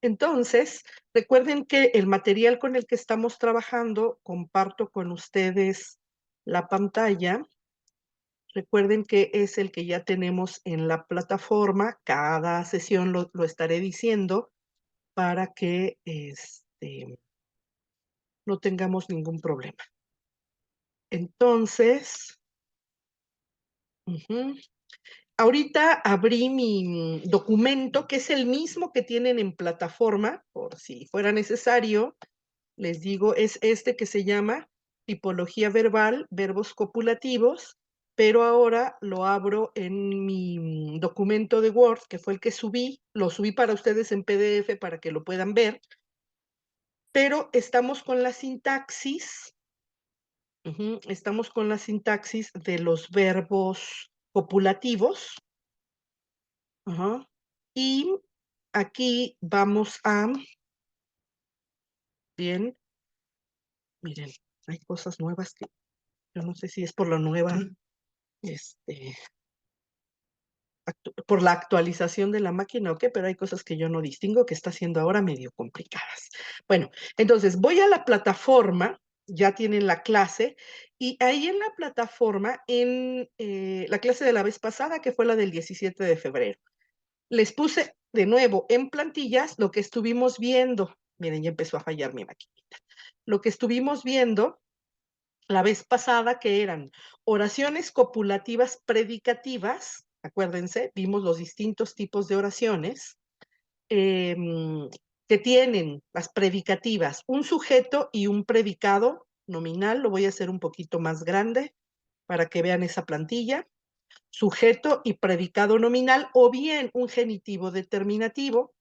Entonces, recuerden que el material con el que estamos trabajando, comparto con ustedes la pantalla. Recuerden que es el que ya tenemos en la plataforma. Cada sesión lo estaré diciendo para que no tengamos ningún problema. Entonces, ujú, ahorita abrí mi documento, que es el mismo que tienen en plataforma, por si fuera necesario. Les digo, es este que se llama tipología verbal, verbos copulativos, pero ahora lo abro en mi documento de Word, que fue el que subí. Lo subí para ustedes en PDF para que lo puedan ver, pero estamos con la sintaxis. Estamos con la sintaxis de los verbos copulativos. Ajá. Y aquí vamos a, bien, miren, hay cosas nuevas que yo no sé si es por la nueva, este, por la actualización de la máquina o qué, pero hay cosas que yo no distingo que está siendo ahora medio complicadas. Bueno, entonces voy a la plataforma, ya tienen la clase, y ahí en la plataforma, en la clase de la vez pasada, que fue la del 17 de febrero, les puse de nuevo en plantillas lo que estuvimos viendo. Miren, ya empezó a fallar mi maquinita. Lo que estuvimos viendo la vez pasada, que eran oraciones copulativas predicativas. Acuérdense, vimos los distintos tipos de oraciones que tienen las predicativas, un sujeto y un predicado nominal. Lo voy a hacer un poquito más grande para que vean esa plantilla. Sujeto y predicado nominal, o bien un genitivo determinativo.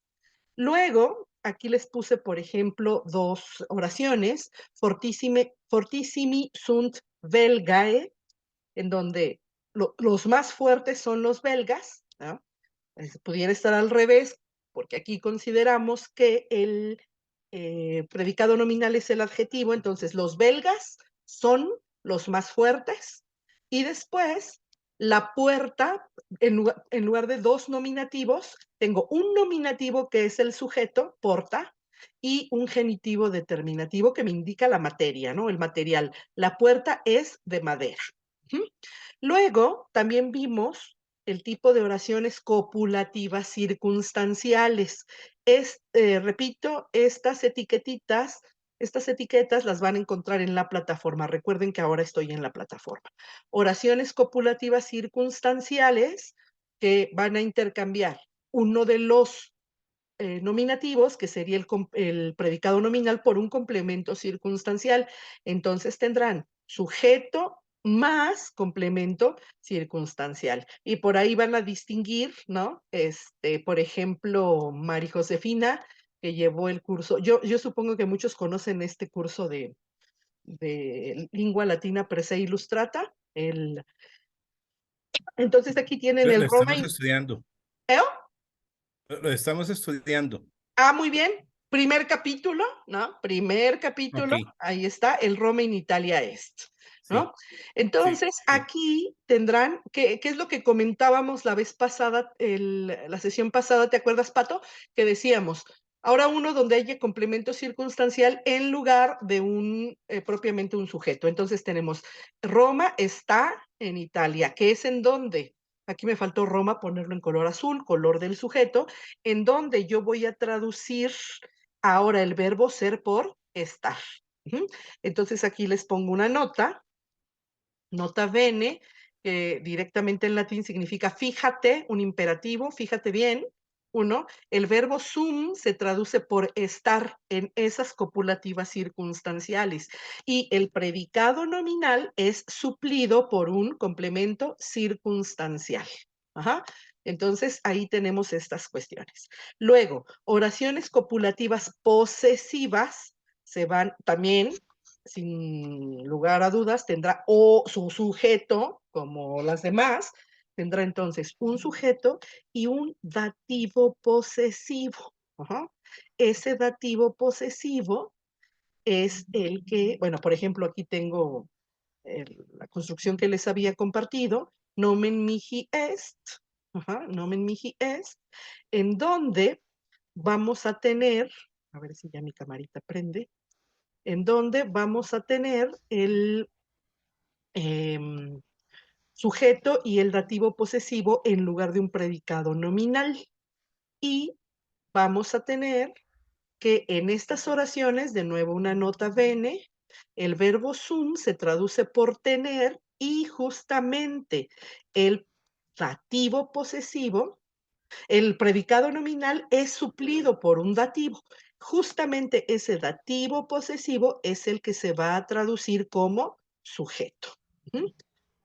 Luego, aquí les puse, por ejemplo, dos oraciones: fortissimi sunt belgae, en donde los más fuertes son los belgas, ¿no? Pudiera estar al revés, porque aquí consideramos que el predicado nominal es el adjetivo. Entonces los belgas son los más fuertes, y después la puerta, en lugar de dos nominativos, tengo un nominativo que es el sujeto, porta, y un genitivo determinativo que me indica la materia, ¿no? El material. La puerta es de madera. ¿Mm? Luego, también vimos el tipo de oraciones copulativas circunstanciales. Repito, estas etiquetas las van a encontrar en la plataforma. Recuerden que ahora estoy en la plataforma. Oraciones copulativas circunstanciales que van a intercambiar uno de los nominativos, que sería el predicado nominal, por un complemento circunstancial. Entonces tendrán sujeto más complemento circunstancial. Y por ahí van a distinguir, ¿no? Por ejemplo, Mari Josefina, que llevó el curso. Yo supongo que muchos conocen este curso de lengua latina per se illustrata. Entonces aquí tienen el Lo Roma estamos y... estudiando. ¿Eh? Lo estamos estudiando. Muy bien. Primer capítulo, ¿no? Primer capítulo, Ok, ahí está, el Roma in Italia Est, sí, ¿no? sí, Entonces, sí. aquí tendrán, ¿qué es lo que comentábamos la vez pasada, la sesión pasada? ¿Te acuerdas, Pato? Que decíamos, ahora uno donde haya complemento circunstancial en lugar de propiamente un sujeto. Entonces tenemos, Roma está en Italia, que es en donde, aquí me faltó Roma ponerlo en color azul, color del sujeto, en donde yo voy a traducir ahora el verbo ser por estar. Ujú. Entonces aquí les pongo una nota bene, que directamente en latín significa fíjate, un imperativo, fíjate bien. Uno, el verbo sum se traduce por estar en esas copulativas circunstanciales, y el predicado nominal es suplido por un complemento circunstancial. Ajá. Entonces ahí tenemos estas cuestiones. Luego, oraciones copulativas posesivas se van también, sin lugar a dudas, tendrá o su sujeto, como las demás. Tendrá entonces un sujeto y un dativo posesivo. Ajá. Ese dativo posesivo es el que, bueno, por ejemplo, aquí tengo la construcción que les había compartido, nomen mihi est, ajá, nomen mihi est, en donde vamos a tener, a ver si ya mi camarita prende, en donde vamos a tener el sujeto y el dativo posesivo en lugar de un predicado nominal. Y vamos a tener que en estas oraciones, de nuevo una nota bene, el verbo sum se traduce por tener y justamente el dativo posesivo, el predicado nominal es suplido por un dativo. Justamente ese dativo posesivo es el que se va a traducir como sujeto.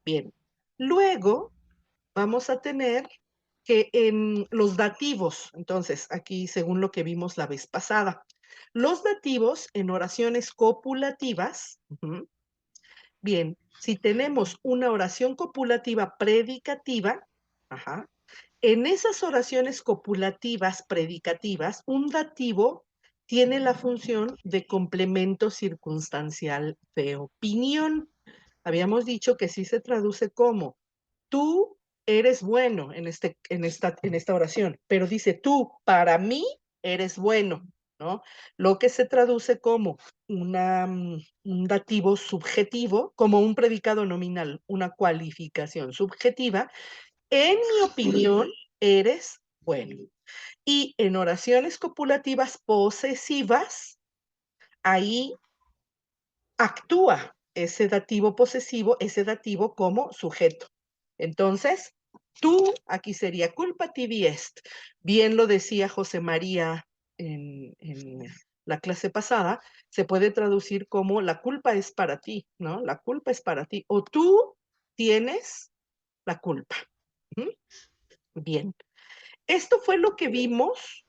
Bien. Luego vamos a tener que en los dativos, entonces, aquí según lo que vimos la vez pasada, los dativos en oraciones copulativas, bien, si tenemos una oración copulativa predicativa, ajá, en esas oraciones copulativas predicativas, un dativo tiene la función de complemento circunstancial de opinión. Habíamos dicho que sí se traduce como tú eres bueno en esta oración, pero dice tú, para mí eres bueno, ¿no? Lo que se traduce como un dativo subjetivo, como un predicado nominal, una cualificación subjetiva. En mi opinión, eres bueno. Y en oraciones copulativas posesivas, ahí actúa ese dativo posesivo, ese dativo como sujeto. Entonces, tú, aquí sería culpativi est. Bien lo decía José María en la clase pasada, se puede traducir como la culpa es para ti, ¿no? La culpa es para ti. O tú tienes la culpa. ¿Mm? Bien. Esto fue lo que vimos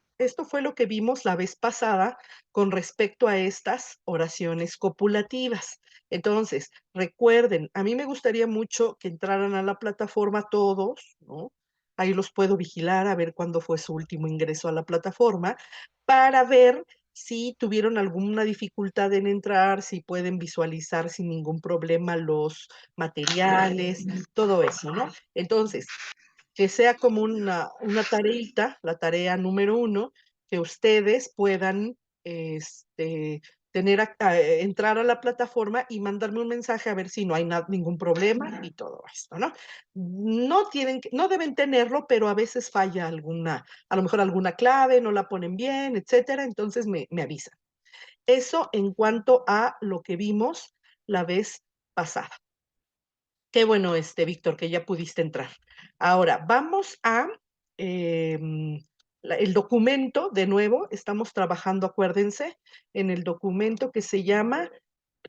la vez pasada con respecto a estas oraciones copulativas. Entonces, recuerden, a mí me gustaría mucho que entraran a la plataforma todos, ¿no? Ahí los puedo vigilar a ver cuándo fue su último ingreso a la plataforma, para ver si tuvieron alguna dificultad en entrar, si pueden visualizar sin ningún problema los materiales, todo eso, ¿no? Entonces, que sea como una tareita, la tarea número 1, que ustedes puedan entrar a la plataforma y mandarme un mensaje a ver si no hay ningún problema y todo esto, ¿no? No deben tenerlo, pero a veces falla a lo mejor alguna clave, no la ponen bien, etcétera, entonces me avisan. Eso en cuanto a lo que vimos la vez pasada. Qué bueno, Víctor, que ya pudiste entrar. Ahora, vamos a el documento, de nuevo, estamos trabajando, acuérdense, en el documento que se llama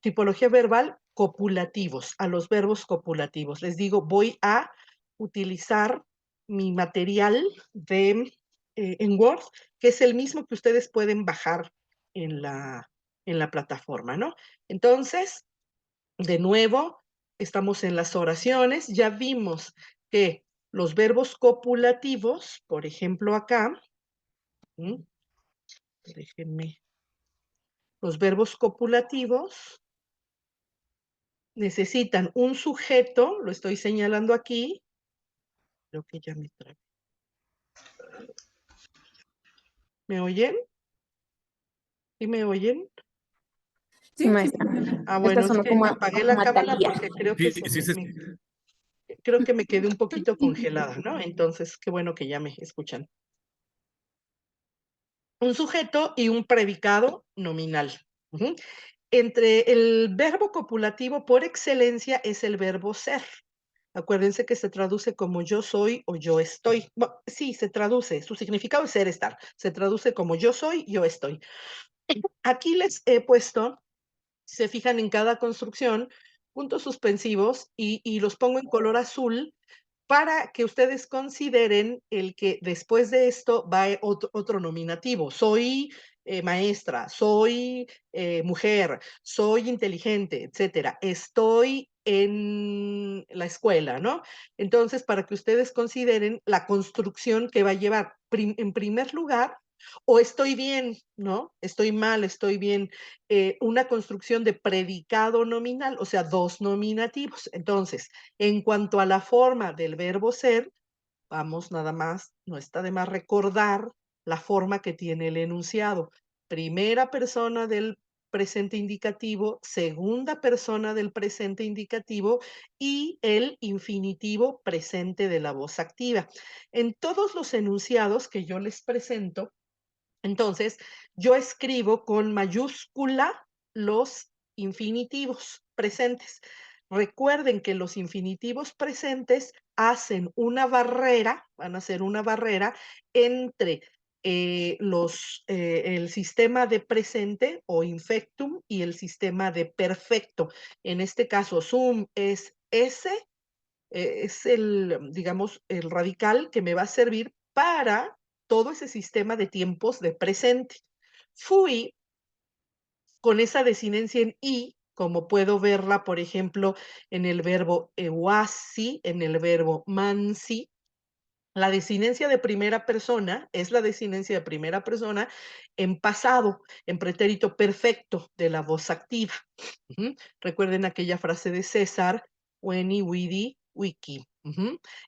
tipología verbal copulativos, a los verbos copulativos. Les digo, voy a utilizar mi material en Word, que es el mismo que ustedes pueden bajar en la plataforma, ¿no? Entonces, de nuevo, estamos en las oraciones. Ya vimos que los verbos copulativos, por ejemplo acá, déjenme, los verbos copulativos necesitan un sujeto, lo estoy señalando aquí, creo que ya me trae. ¿Me oyen? ¿Sí me oyen? Sí, maestra. Bueno, es sonó que como apagué la cámara Matalía. porque creo que Sí, creo que me quedé un poquito congelada, ¿no? Entonces, qué bueno que ya me escuchan. Un sujeto y un predicado nominal. Entre el verbo copulativo por excelencia es el verbo ser. Acuérdense que se traduce como yo soy o yo estoy. Bueno, sí, se traduce, su significado es ser, estar. Se traduce como yo soy, yo estoy. Aquí les he puesto, si se fijan en cada construcción, puntos suspensivos y los pongo en color azul para que ustedes consideren el que después de esto va otro nominativo. Soy maestra, soy mujer, soy inteligente, etcétera. Estoy en la escuela, ¿no? Entonces, para que ustedes consideren la construcción que va a llevar, en primer lugar, o estoy bien, ¿no? Estoy mal, estoy bien. Una construcción de predicado nominal, o sea, dos nominativos. Entonces, en cuanto a la forma del verbo ser, vamos nada más, no está de más recordar la forma que tiene el enunciado. Primera persona del presente indicativo, segunda persona del presente indicativo y el infinitivo presente de la voz activa. En todos los enunciados que yo les presento, entonces, yo escribo con mayúscula los infinitivos presentes. Recuerden que los infinitivos presentes hacen una barrera, van a hacer una barrera entre el sistema de presente o infectum y el sistema de perfecto. En este caso, sum es S, es el, digamos, el radical que me va a servir para todo ese sistema de tiempos de presente. Fui con esa desinencia en I, como puedo verla, por ejemplo, en el verbo euasi, en el verbo mansi. La desinencia de primera persona es la desinencia de primera persona en pasado, en pretérito perfecto de la voz activa. Recuerden aquella frase de César, weni, widi, wiki.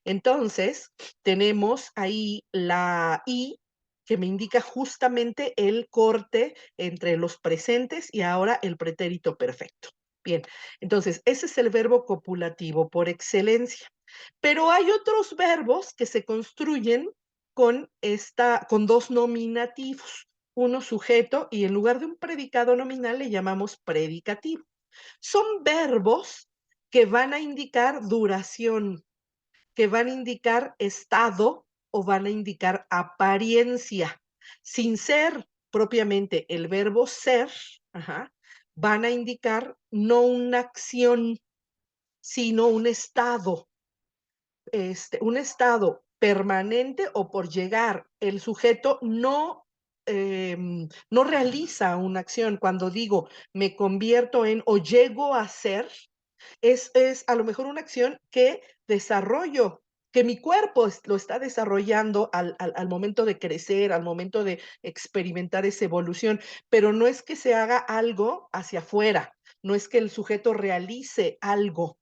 Entonces, tenemos ahí la I que me indica justamente el corte entre los presentes y ahora el pretérito perfecto. Bien, entonces, ese es el verbo copulativo por excelencia. Pero hay otros verbos que se construyen con dos nominativos, uno sujeto y en lugar de un predicado nominal le llamamos predicativo. Son verbos que van a indicar duración, que van a indicar estado o van a indicar apariencia, sin ser propiamente el verbo ser, van a indicar no una acción, sino un estado permanente o por llegar. El sujeto no realiza una acción. Cuando digo me convierto en o llego a ser, es a lo mejor una acción que desarrollo, que mi cuerpo lo está desarrollando al momento de crecer, al momento de experimentar esa evolución, pero no es que se haga algo hacia afuera, no es que el sujeto realice algo,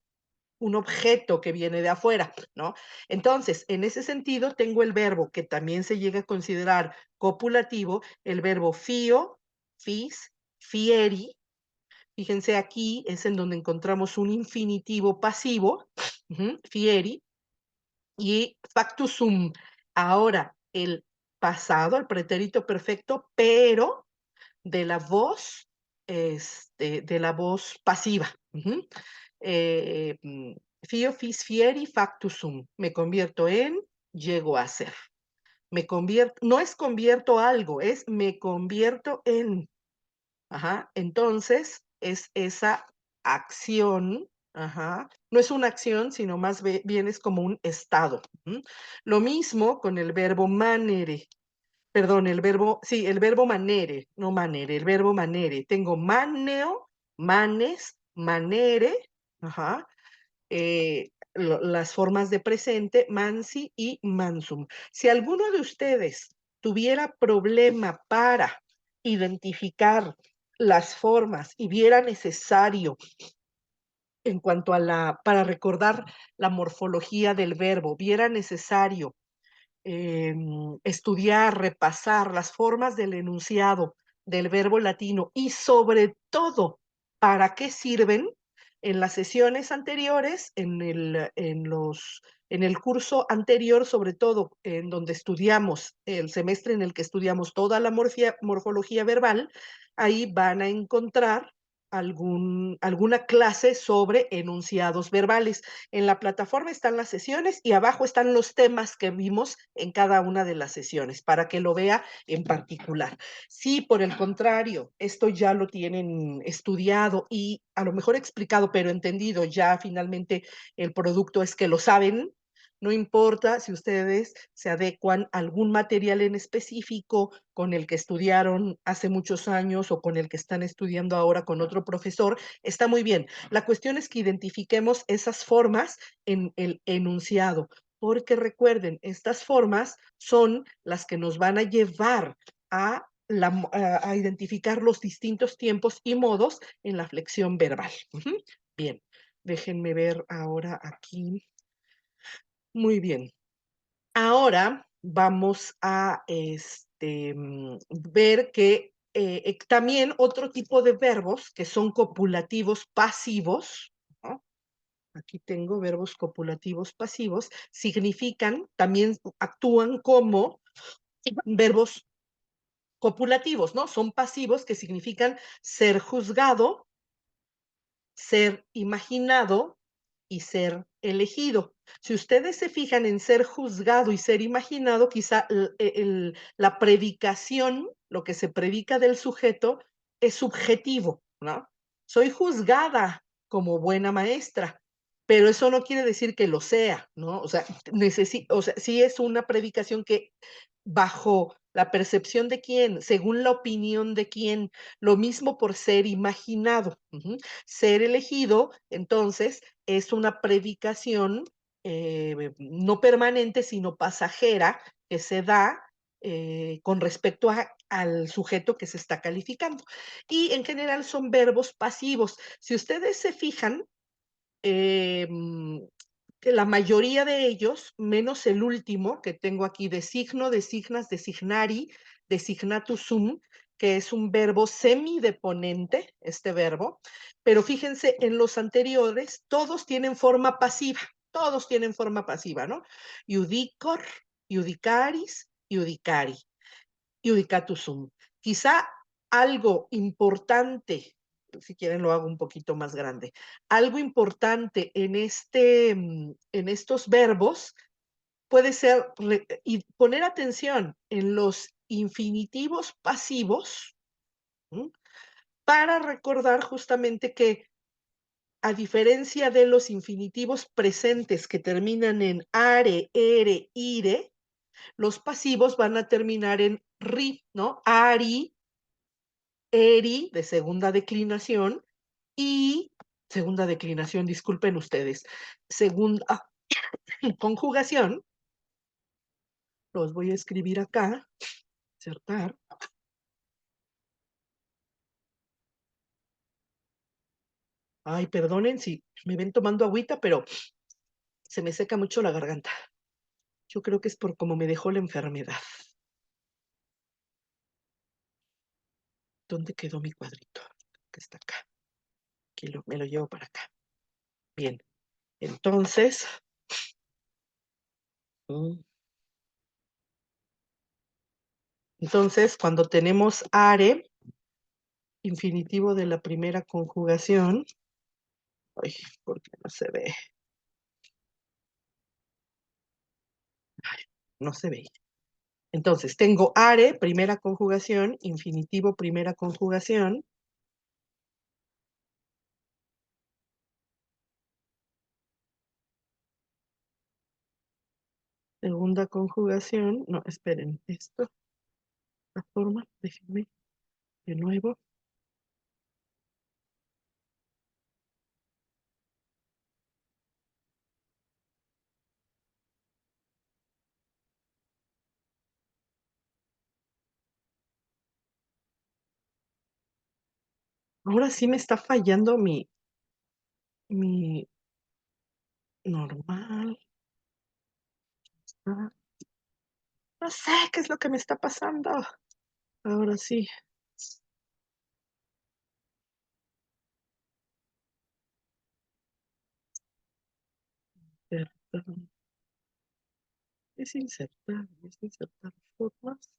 un objeto que viene de afuera, ¿no? Entonces, en ese sentido, tengo el verbo que también se llega a considerar copulativo, el verbo fio, fis, fieri. Fíjense, aquí es en donde encontramos un infinitivo pasivo, fieri, y factus sum. Ahora, el pasado, el pretérito perfecto, pero de la voz pasiva. Eh, mm, Fio, fis, fieri, factus sum. Me convierto en, llego a ser. Me convierto, no es convierto algo, es me convierto en. Entonces, es esa acción, no es una acción, sino más bien es como un estado. Lo mismo con el verbo manere. Perdón, el verbo manere, no manere, el verbo manere. Tengo maneo, manes, manere, las formas de presente, mansi y mansum. Si alguno de ustedes tuviera problema para identificar las formas y viera necesario en cuanto a para recordar la morfología del verbo, viera necesario estudiar, repasar las formas del enunciado del verbo latino y sobre todo, ¿para qué sirven? En las sesiones anteriores, en el curso anterior, sobre todo en donde estudiamos, el semestre en el que estudiamos toda la morfología verbal, ahí van a encontrar alguna clase sobre enunciados verbales. En la plataforma están las sesiones y abajo están los temas que vimos en cada una de las sesiones para que lo vea en particular. Si por el contrario, esto ya lo tienen estudiado y a lo mejor explicado, pero entendido, ya finalmente el producto es que lo saben. No importa si ustedes se adecuan a algún material en específico con el que estudiaron hace muchos años o con el que están estudiando ahora con otro profesor, está muy bien. La cuestión es que identifiquemos esas formas en el enunciado, porque recuerden, estas formas son las que nos van a llevar a identificar los distintos tiempos y modos en la flexión verbal. Bien, déjenme ver ahora aquí. Muy bien. Ahora vamos a ver que también otro tipo de verbos que son copulativos pasivos, ¿no? Aquí tengo verbos copulativos pasivos, significan, también actúan como verbos copulativos, ¿no? Son pasivos que significan ser juzgado, ser imaginado y ser elegido. Si ustedes se fijan en ser juzgado y ser imaginado, quizá la predicación, lo que se predica del sujeto, es subjetivo, ¿no? Soy juzgada como buena maestra, pero eso no quiere decir que lo sea, ¿no? O sea, sí es una predicación que bajo la percepción de quién, según la opinión de quién, lo mismo por ser imaginado. Ser elegido, entonces, es una predicación no permanente, sino pasajera, que se da con respecto al sujeto que se está calificando. Y en general son verbos pasivos. Si ustedes se fijan, que la mayoría de ellos, menos el último que tengo aquí, designo, designas, designari, designatus sum, que es un verbo semideponente, este verbo, pero fíjense, en los anteriores, todos tienen forma pasiva, ¿no? Iudicor, iudicaris, iudicari, iudicatus sum. Quizá algo importante, si quieren lo hago un poquito más grande, algo importante en estos verbos puede ser, y poner atención en los infinitivos pasivos, ¿m? Para recordar justamente que a diferencia de los infinitivos presentes que terminan en are, ere, ire, los pasivos van a terminar en ri, ¿no? Ari, eri, de segunda declinación, disculpen ustedes, segunda conjugación, los voy a escribir acá, insertar. Ay, perdonen si me ven tomando agüita, pero se me seca mucho la garganta. Yo creo que es por cómo me dejó la enfermedad. ¿Dónde quedó mi cuadrito? Que está acá. Aquí me lo llevo para acá. Bien, entonces, cuando tenemos are, infinitivo de la primera conjugación, ay, ¿por qué no se ve? Ay, no se ve. Entonces, tengo are, primera conjugación, infinitivo, primera conjugación. Segunda conjugación, no, esperen, esto, la forma, déjenme de nuevo. Ahora sí me está fallando mi normal. No sé qué es lo que me está pasando. Ahora sí. Es insertar formas.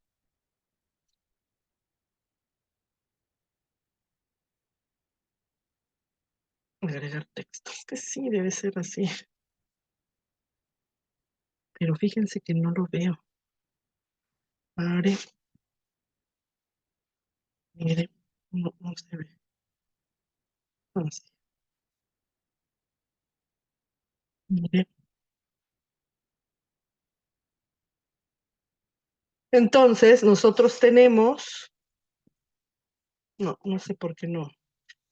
Agregar textos, que sí, debe ser así. Pero fíjense que no lo veo. Are. Mire, no se ve. Así. Mire. Entonces, nosotros tenemos, no sé por qué no.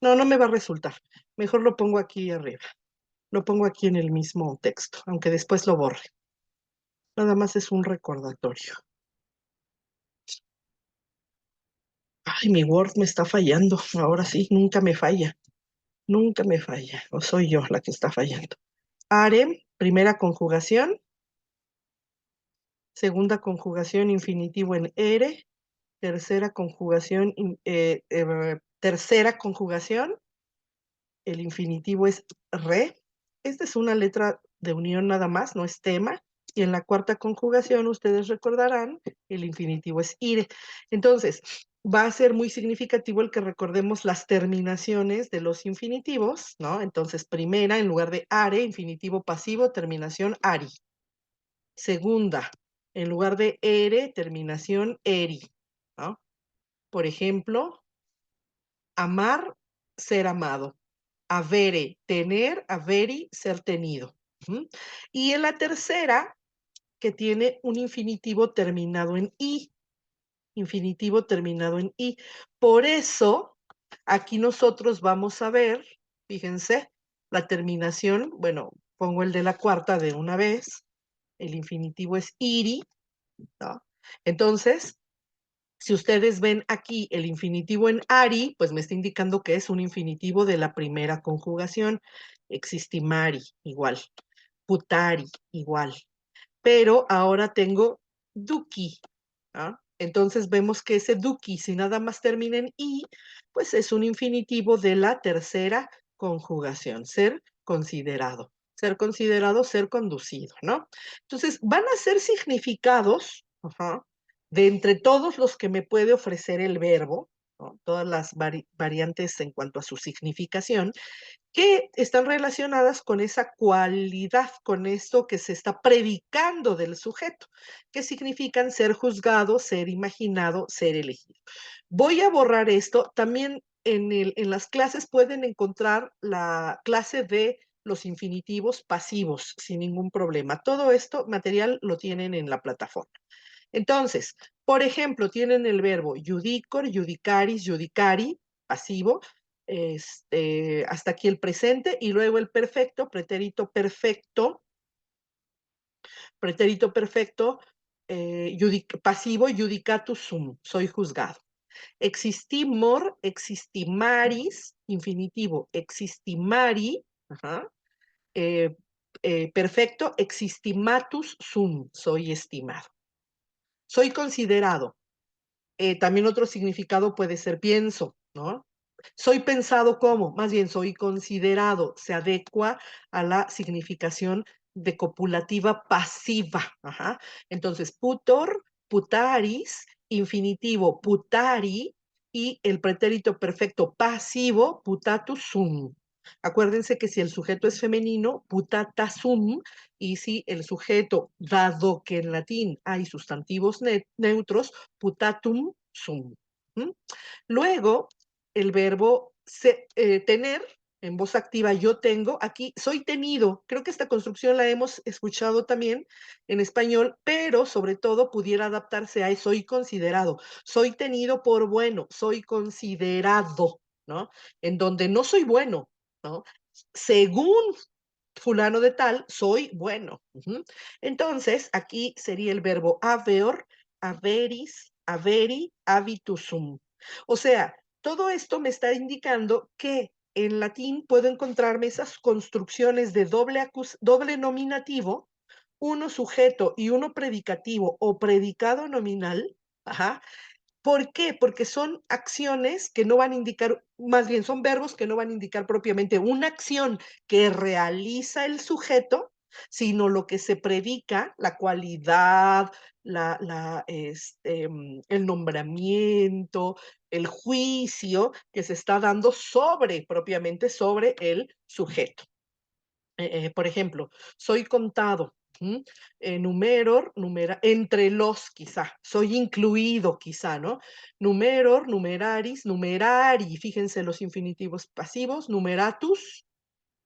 No me va a resultar. Mejor lo pongo aquí arriba. Lo pongo aquí en el mismo texto, aunque después lo borre. Nada más es un recordatorio. Ay, mi Word me está fallando. Ahora sí, nunca me falla. Nunca me falla. O soy yo la que está fallando. Are, primera conjugación. segunda conjugación infinitivo en ere, tercera conjugación, el infinitivo es re. Esta es una letra de unión nada más, no es tema. Y en la cuarta conjugación, ustedes recordarán, el infinitivo es ire. Entonces, va a ser muy significativo el que recordemos las terminaciones de los infinitivos, ¿no? Entonces, primera, en lugar de are, infinitivo pasivo, terminación ari. Segunda, en lugar de ere, terminación eri, ¿no? Por ejemplo, amar, ser amado. Avere, tener, averi, ser tenido. Y en la tercera, que tiene un infinitivo terminado en i. Infinitivo terminado en i. Por eso, aquí nosotros vamos a ver, fíjense, la terminación, bueno, pongo el de la cuarta de una vez. El infinitivo es iri, ¿no? Entonces, si ustedes ven aquí el infinitivo en ari, pues me está indicando que es un infinitivo de la primera conjugación. Existimari, igual. Putari, igual. Pero ahora tengo duki, ¿ah? Entonces vemos que ese duki, si nada más termina en i, pues es un infinitivo de la tercera conjugación. Ser considerado. Ser considerado, ser conducido, ¿no? Entonces, van a ser significados, de entre todos los que me puede ofrecer el verbo, ¿no? Todas las variantes en cuanto a su significación, que están relacionadas con esa cualidad, con esto que se está predicando del sujeto, que significan ser juzgado, ser imaginado, ser elegido. Voy a borrar esto. También en las clases pueden encontrar la clase de los infinitivos pasivos sin ningún problema. Todo esto material lo tienen en la plataforma. Entonces, por ejemplo, tienen el verbo judicor, judicaris, judicari, pasivo, hasta aquí el presente, y luego el perfecto, pretérito perfecto, pasivo, judicatus sum, soy juzgado. Existimor, existimaris, infinitivo, existimari, perfecto, existimatus sum, soy estimado. Soy considerado. También otro significado puede ser pienso, ¿no? Soy pensado como, más bien soy considerado, se adecua a la significación de copulativa pasiva. Entonces, putor, putaris, infinitivo putari y el pretérito perfecto pasivo, putatus sum. Acuérdense que si el sujeto es femenino, putata sum, y si el sujeto, dado que en latín hay sustantivos neutros, putatum sum. Luego, el verbo tener, en voz activa, yo tengo, aquí soy tenido. Creo que esta construcción la hemos escuchado también en español, pero sobre todo pudiera adaptarse a soy considerado. Soy tenido por bueno, soy considerado, ¿no? En donde no soy bueno, ¿no? Según fulano de tal, soy bueno. Entonces, aquí sería el verbo haber, haberis, haveri, habitusum. O sea, todo esto me está indicando que en latín puedo encontrarme esas construcciones de doble nominativo, uno sujeto y uno predicativo o predicado nominal, ¿por qué? Porque son acciones que no van a indicar, más bien son verbos que no van a indicar propiamente una acción que realiza el sujeto, sino lo que se predica, la cualidad, el nombramiento, el juicio que se está dando propiamente sobre el sujeto. Por ejemplo, soy contado. Numeror, entre los quizá, soy incluido quizá, ¿no? Numeror, numeraris, numerari, fíjense los infinitivos pasivos, numeratus,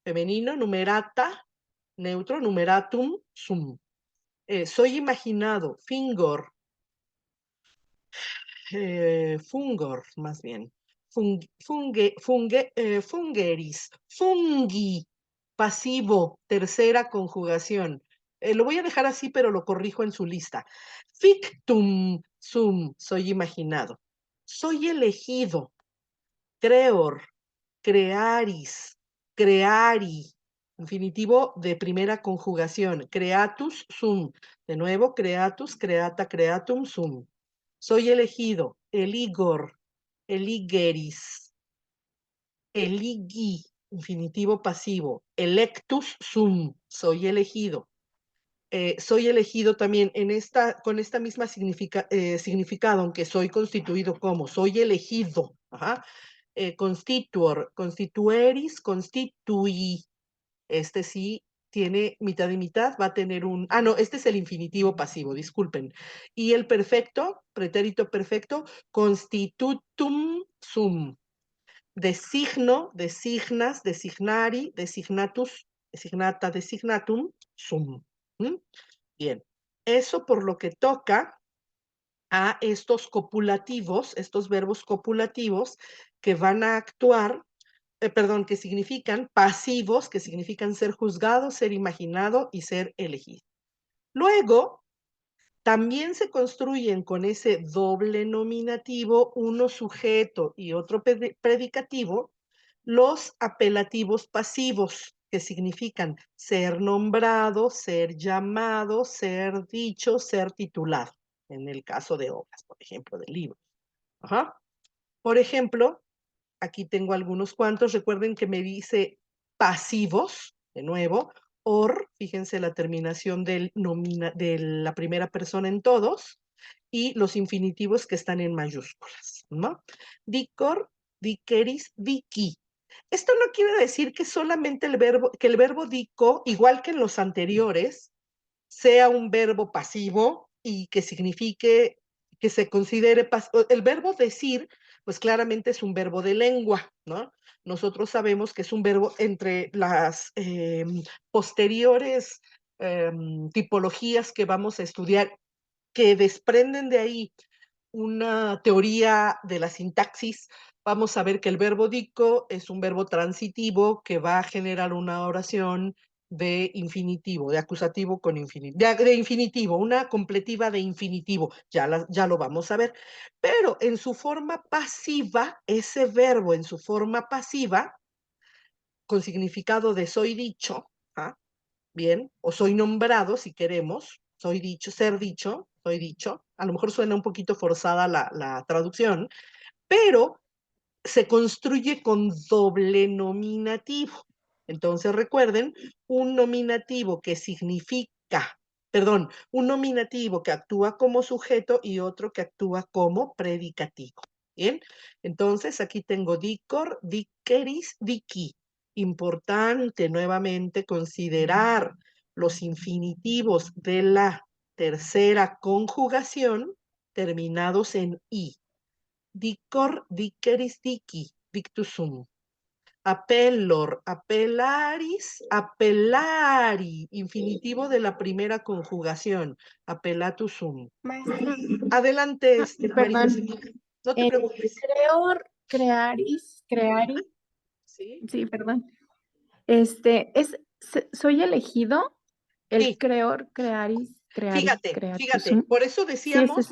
femenino, numerata, neutro, numeratum, sum. Soy imaginado, fingor, fungor, más bien. Fungeris, fungi, pasivo, tercera conjugación. Lo voy a dejar así, pero lo corrijo en su lista. Fictum sum, soy imaginado. Soy elegido. Creor, crearis, creari, infinitivo de primera conjugación. Creatus sum. De nuevo, creatus, creata, creatum sum. Soy elegido. Eligor. Eligeris. Eligi. Infinitivo pasivo. Electus sum. Soy elegido. Soy elegido también con esta misma significado, aunque soy constituido como, soy elegido. Ajá. Constituor, constitueris, constitui. Este sí tiene mitad y mitad, va a tener no, este es el infinitivo pasivo, disculpen. Y el perfecto, pretérito perfecto, constitutum sum. Designo, designas, designari, designatus, designata, designatum sum. ¿Mm? Bien, eso por lo que toca a estos copulativos, estos verbos copulativos que van a actuar, que significan pasivos, que significan ser juzgado, ser imaginado y ser elegido. Luego, también se construyen con ese doble nominativo, uno sujeto y otro predicativo, los apelativos pasivos, que significan ser nombrado, ser llamado, ser dicho, ser titulado, en el caso de obras, por ejemplo, de libros. Ajá. Por ejemplo, aquí tengo algunos cuantos, recuerden que me dice pasivos, de nuevo, fíjense la terminación de la primera persona en todos, y los infinitivos que están en mayúsculas, ¿no? Dicor, diceris, dici. Esto no quiere decir que solamente el verbo dico, igual que en los anteriores, sea un verbo pasivo y que signifique, que se considere el verbo decir, pues claramente es un verbo de lengua, ¿no? Nosotros sabemos que es un verbo entre las posteriores tipologías que vamos a estudiar, que desprenden de ahí una teoría de la sintaxis. Vamos a ver que el verbo dico es un verbo transitivo que va a generar una oración de infinitivo, de acusativo con infinitivo, de infinitivo, una completiva de infinitivo, ya lo vamos a ver. Pero en su forma pasiva, ese verbo en su forma pasiva, con significado de soy dicho, ¿ah? Bien, o soy nombrado si queremos, soy dicho, ser dicho, soy dicho, a lo mejor suena un poquito forzada la traducción, pero se construye con doble nominativo. Entonces recuerden, un nominativo que significa, un nominativo que actúa como sujeto y otro que actúa como predicativo. Bien, entonces aquí tengo dicor, diceris, dici. Importante nuevamente considerar los infinitivos de la tercera conjugación terminados en i. Dicor, diceris, dici, dictus sum. Apellor, apelaris, apelari, infinitivo de la primera conjugación. Apelatus sum. Maestra, Adelante, María perdón. Josefina. No te preocupes. Creor, crearis, creari. ¿Sí? Sí, perdón. Soy elegido, el Sí, creor, crearis, creari, fíjate. creatusum. Por eso Sí, decíamos,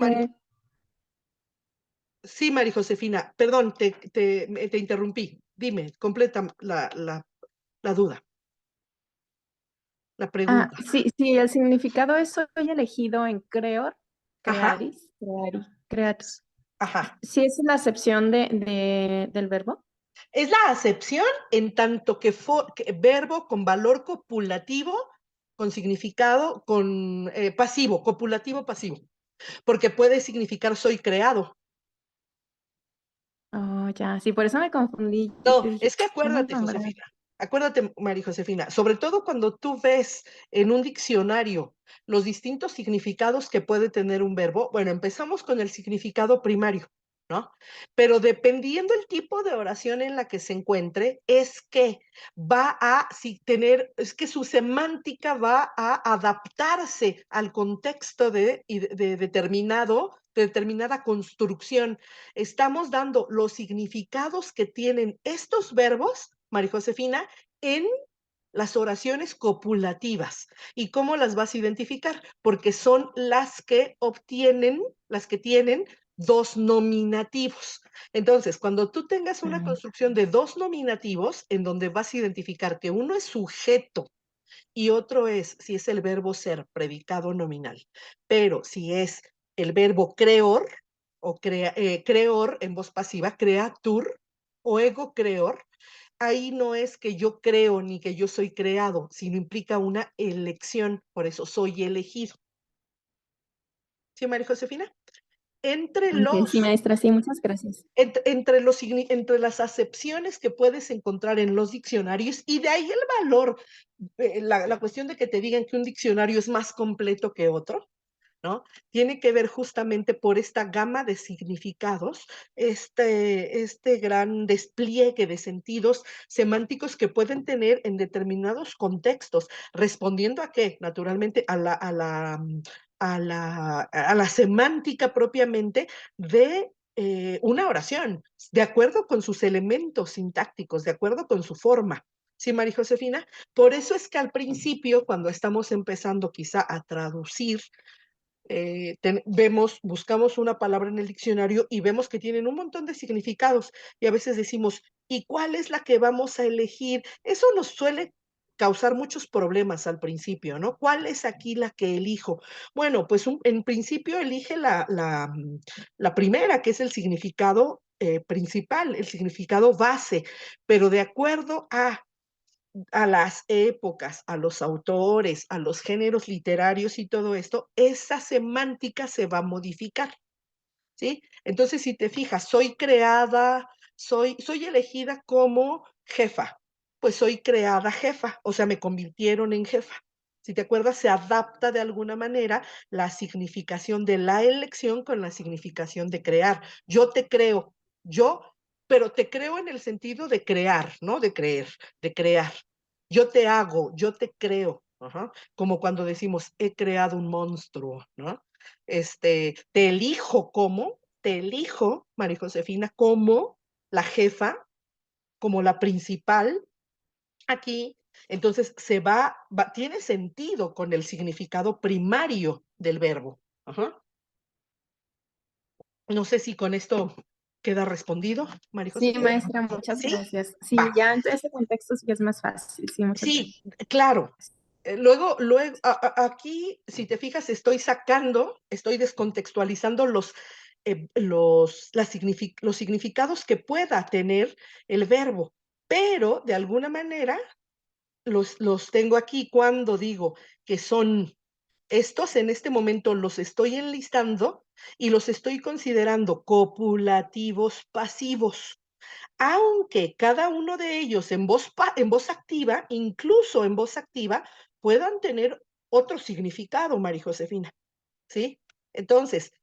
sí, María Josefina, perdón, te interrumpí. Dime, completa la duda, la pregunta. sí, el significado es soy elegido en creor, Ajá, crearis, creari, creatus. ajá. Sí, es una acepción del verbo. Es la acepción en tanto que verbo con valor copulativo, con significado, con pasivo, copulativo pasivo, porque puede significar soy creado. Oh, ya, sí, por eso me confundí. No, Yo dije, es que ¿cómo acuérdate, nombrar? Josefina, acuérdate, María Josefina, sobre todo cuando tú ves en un diccionario los distintos significados que puede tener un verbo, bueno, empezamos con el significado primario, ¿no? Pero dependiendo el tipo de oración en la que se encuentre, es que es que su semántica va a adaptarse al contexto de determinada construcción. Estamos dando los significados que tienen estos verbos, María Josefina, en las oraciones copulativas. ¿Y cómo las vas a identificar? Porque son las que tienen dos nominativos. Entonces, cuando tú tengas una construcción de dos nominativos, en donde vas a identificar que uno es sujeto y otro es, si es el verbo ser, predicado nominal, pero si es el verbo creor, o creor en voz pasiva, creatur, o ego creor, ahí no es que yo creo ni que yo soy creado, sino implica una elección, por eso soy elegido. ¿Sí, María Josefina? Entre Ok, sí, los maestra, sí, muchas gracias. entre las acepciones que puedes encontrar en los diccionarios, y de ahí el valor, la cuestión de que te digan que un diccionario es más completo que otro, ¿no? Tiene que ver justamente por esta gama de significados, este gran despliegue de sentidos semánticos que pueden tener en determinados contextos, respondiendo a qué, naturalmente, a la semántica propiamente de una oración, de acuerdo con sus elementos sintácticos, de acuerdo con su forma. ¿Sí, María Josefina? Por eso es que al principio, cuando estamos empezando quizá a traducir, buscamos una palabra en el diccionario y vemos que tienen un montón de significados y a veces decimos, ¿y cuál es la que vamos a elegir? Eso nos suele causar muchos problemas al principio, ¿no? ¿Cuál es aquí la que elijo? Bueno, pues en principio elige la primera, que es el significado principal, el significado base, pero de acuerdo a las épocas, a los autores, a los géneros literarios y todo esto, esa semántica se va a modificar, ¿sí? Entonces, si te fijas, soy creada, soy elegida como jefa, pues soy creada jefa, o sea, me convirtieron en jefa. Si te acuerdas, se adapta de alguna manera la significación de la elección con la significación de crear. Yo te creo, yo, pero te creo en el sentido de crear, ¿no? De creer, de crear. Yo te hago, yo te creo, ajá, como cuando decimos, he creado un monstruo, ¿no? Te elijo te elijo, María Josefina, como la jefa, como la principal aquí. Entonces tiene sentido con el significado primario del verbo. Ajá. No sé si con esto queda respondido, María Sí, Josefina. maestra, muchas ¿Sí? gracias. Sí, Va. ya en ese contexto sí es más fácil. Sí, muchas Sí, gracias. claro. Luego, aquí, si te fijas, estoy descontextualizando los significados que pueda tener el verbo, pero de alguna manera los tengo aquí cuando digo que son estos, en este momento los estoy enlistando y los estoy considerando copulativos pasivos, aunque cada uno de ellos en voz activa, incluso en voz activa, puedan tener otro significado, María Josefina, ¿sí? Entonces,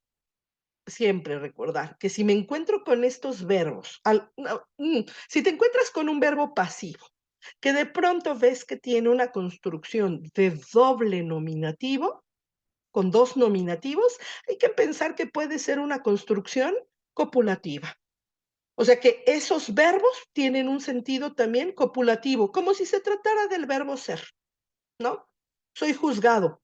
siempre recordar que si me encuentro con estos verbos, si te encuentras con un verbo pasivo, que de pronto ves que tiene una construcción de doble nominativo, con dos nominativos, hay que pensar que puede ser una construcción copulativa. O sea que esos verbos tienen un sentido también copulativo, como si se tratara del verbo ser, ¿no? Soy juzgado.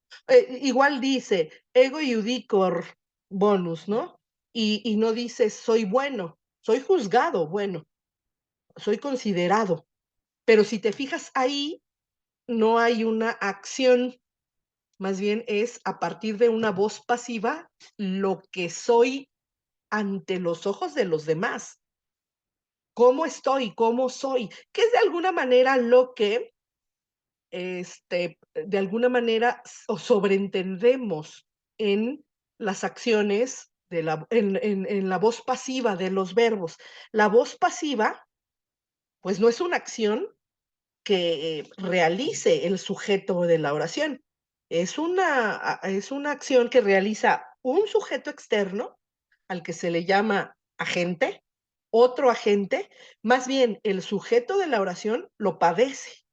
Igual dice ego iudicor bonus, ¿no? Y no dice soy bueno, soy juzgado, bueno, soy considerado. Pero si te fijas ahí, no hay una acción, más bien es a partir de una voz pasiva lo que soy ante los ojos de los demás. ¿Cómo estoy? ¿Cómo soy? Que es de alguna manera lo que, de alguna manera o sobreentendemos en las acciones en la voz pasiva de los verbos. La voz pasiva, pues no es una acción que realice el sujeto de la oración. Es una acción que realiza un sujeto externo al que se le llama agente, otro agente, más bien el sujeto de la oración lo padece,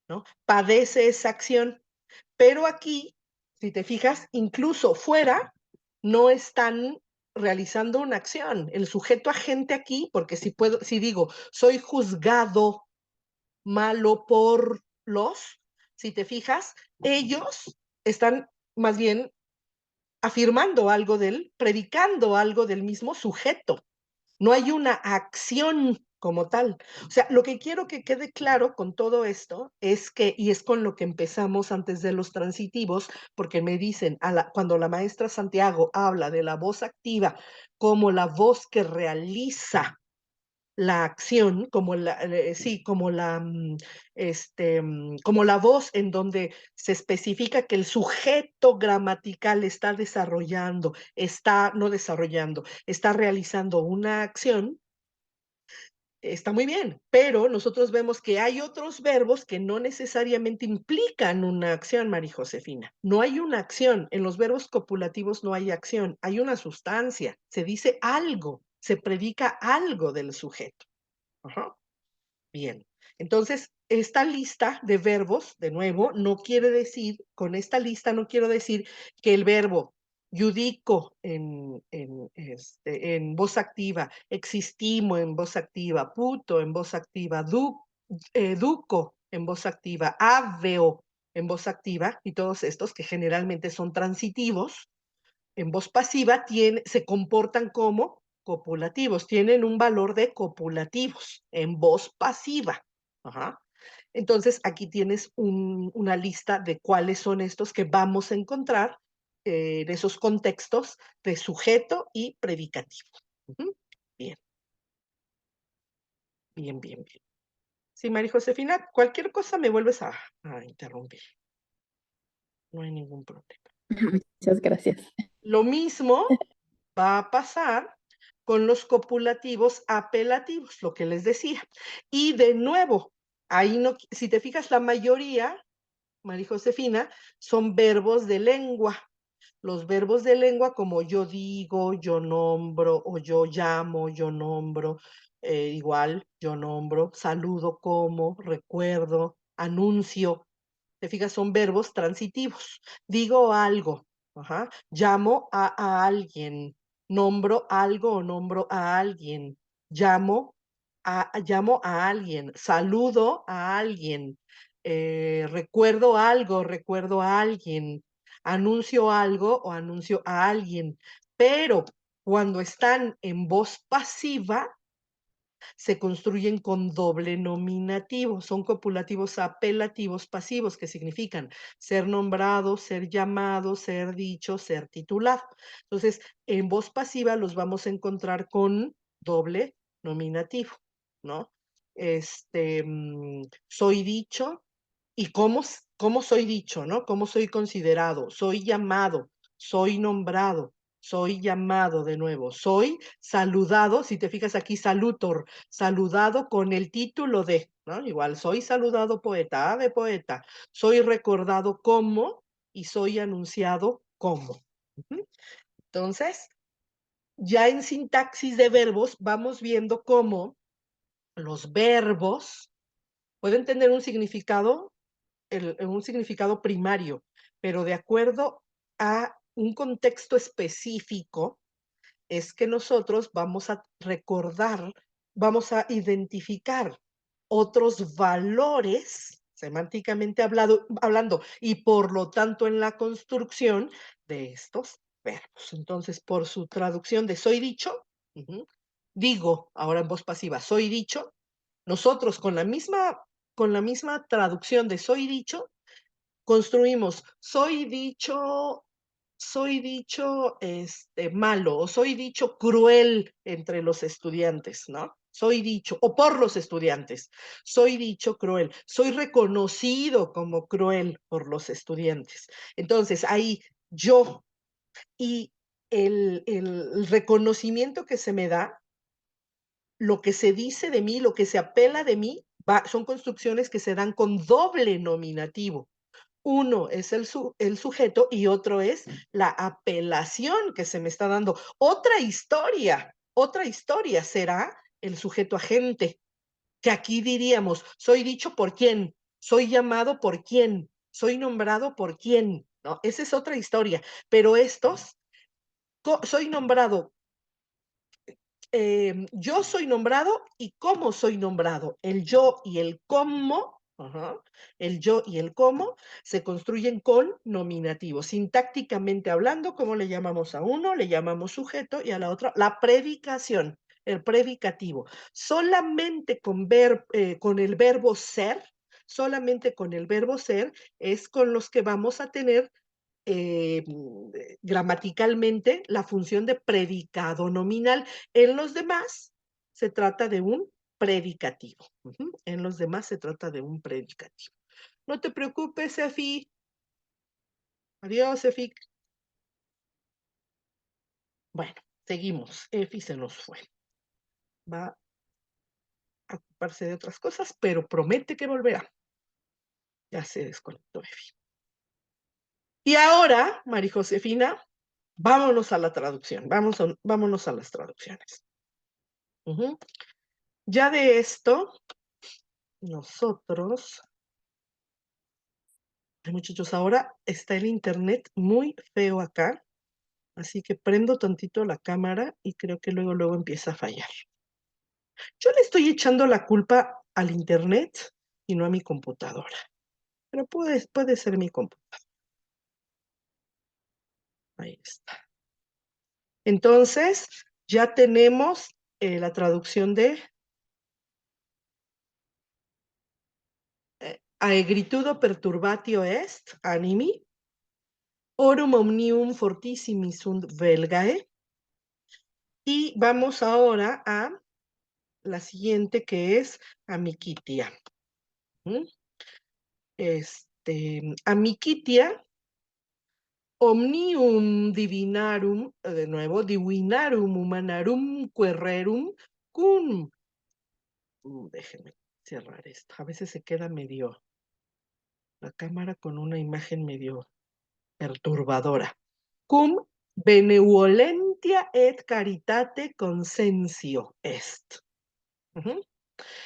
¿no? Padece esa acción, pero aquí, si te fijas, incluso fuera, no están realizando una acción. El sujeto agente aquí, porque si digo, soy juzgado malo por si te fijas, ellos están más bien afirmando algo de él, predicando algo del mismo sujeto. No hay una acción como tal. O sea, lo que quiero que quede claro con todo esto es que, y es con lo que empezamos antes de los transitivos, porque me dicen, cuando la maestra Santiago habla de la voz activa como la voz que realiza la acción, como como la voz en donde se especifica que el sujeto gramatical está está realizando una acción, está muy bien, pero nosotros vemos que hay otros verbos que no necesariamente implican una acción, María Josefina. No hay una acción. En los verbos copulativos no hay acción, hay una sustancia. Se dice algo, se predica algo del sujeto. Ajá. Bien. Entonces, esta lista de verbos, de nuevo, con esta lista no quiero decir que el verbo judico en voz activa, existimo en voz activa, puto en voz activa, educo en voz activa, aveo en voz activa, y todos estos que generalmente son transitivos, en voz pasiva se comportan como copulativos, tienen un valor de copulativos en voz pasiva. Ajá. Entonces, aquí tienes una lista de cuáles son estos que vamos a encontrar en esos contextos de sujeto y predicativo. Ujú. Bien, bien, bien, bien. Sí, María Josefina, cualquier cosa me vuelves a interrumpir. No hay ningún problema. Muchas gracias. Lo mismo va a pasar con los copulativos apelativos, lo que les decía. Y de nuevo, ahí no, si te fijas, la mayoría, María Josefina, son verbos de lengua. Los verbos de lengua como yo digo, yo nombro, o yo llamo, yo nombro, igual, yo nombro, saludo como, recuerdo, anuncio. Te fijas, son verbos transitivos. Digo algo, ajá, llamo a alguien, nombro algo o nombro a alguien, llamo a alguien, saludo a alguien, recuerdo algo, recuerdo a alguien, anuncio algo o anuncio a alguien. Pero cuando están en voz pasiva, se construyen con doble nominativo, son copulativos apelativos pasivos, que significan ser nombrado, ser llamado, ser dicho, ser titulado. Entonces, en voz pasiva los vamos a encontrar con doble nominativo, ¿no? Soy dicho, y cómo soy dicho, ¿no? ¿Cómo soy considerado? Soy llamado, soy nombrado, soy llamado de nuevo, soy saludado, si te fijas aquí, salutor, saludado con el título de, ¿no? Igual, soy saludado poeta, ave poeta, soy recordado como y soy anunciado como. Ujú. Entonces, ya en sintaxis de verbos vamos viendo cómo los verbos pueden tener un significado primario, pero de acuerdo a un contexto específico, es que nosotros vamos a recordar, vamos a identificar otros valores, semánticamente hablando, y por lo tanto en la construcción de estos verbos. Entonces, por su traducción de soy dicho, digo, ahora en voz pasiva, soy dicho, nosotros con la misma traducción de soy dicho, construimos soy dicho malo, o soy dicho cruel entre los estudiantes, ¿no? Soy dicho, o por los estudiantes, soy dicho cruel, soy reconocido como cruel por los estudiantes. Entonces, ahí yo y el reconocimiento que se me da, lo que se dice de mí, lo que se apela de mí, son construcciones que se dan con doble nominativo. Uno es el sujeto y otro es la apelación que se me está dando. Otra historia será el sujeto agente, que aquí diríamos, soy dicho por quién, soy llamado por quién, soy nombrado por quién, ¿no? Esa es otra historia, pero soy nombrado, yo soy nombrado y cómo soy nombrado. El yo y el cómo Ajá. El yo y el cómo se construyen con nominativo. Sintácticamente hablando, ¿cómo le llamamos a uno? Le llamamos sujeto y a la otra la predicación, el predicativo. Solamente con el verbo ser, solamente con el verbo ser es con los que vamos a tener gramaticalmente la función de predicado nominal. En los demás se trata de un predicativo. En los demás se trata de un predicativo. No te preocupes, Efi. Adiós, Efi. Bueno, seguimos. Efi se nos fue. Va a ocuparse de otras cosas, pero promete que volverá. Ya se desconectó Efi. Y ahora, María Josefina, vámonos a la traducción. Vámonos a las traducciones. Ya de esto, nosotros, muchachos, ahora está el internet muy feo acá, así que prendo tantito la cámara y creo que luego empieza a fallar. Yo le estoy echando la culpa al internet y no a mi computadora, pero puede ser mi computadora. Ahí está. Entonces, ya tenemos la traducción de aegritudo perturbatio est animi, orum omnium fortissimi sunt velgae. Y vamos ahora a la siguiente, que es Amiquitia. Amiquitia, omnium divinarum, de nuevo, divinarum humanarum querrerum cum. Déjenme cerrar esto. A veces se queda medio la cámara con una imagen medio perturbadora. Cum benevolentia et caritate consensio est.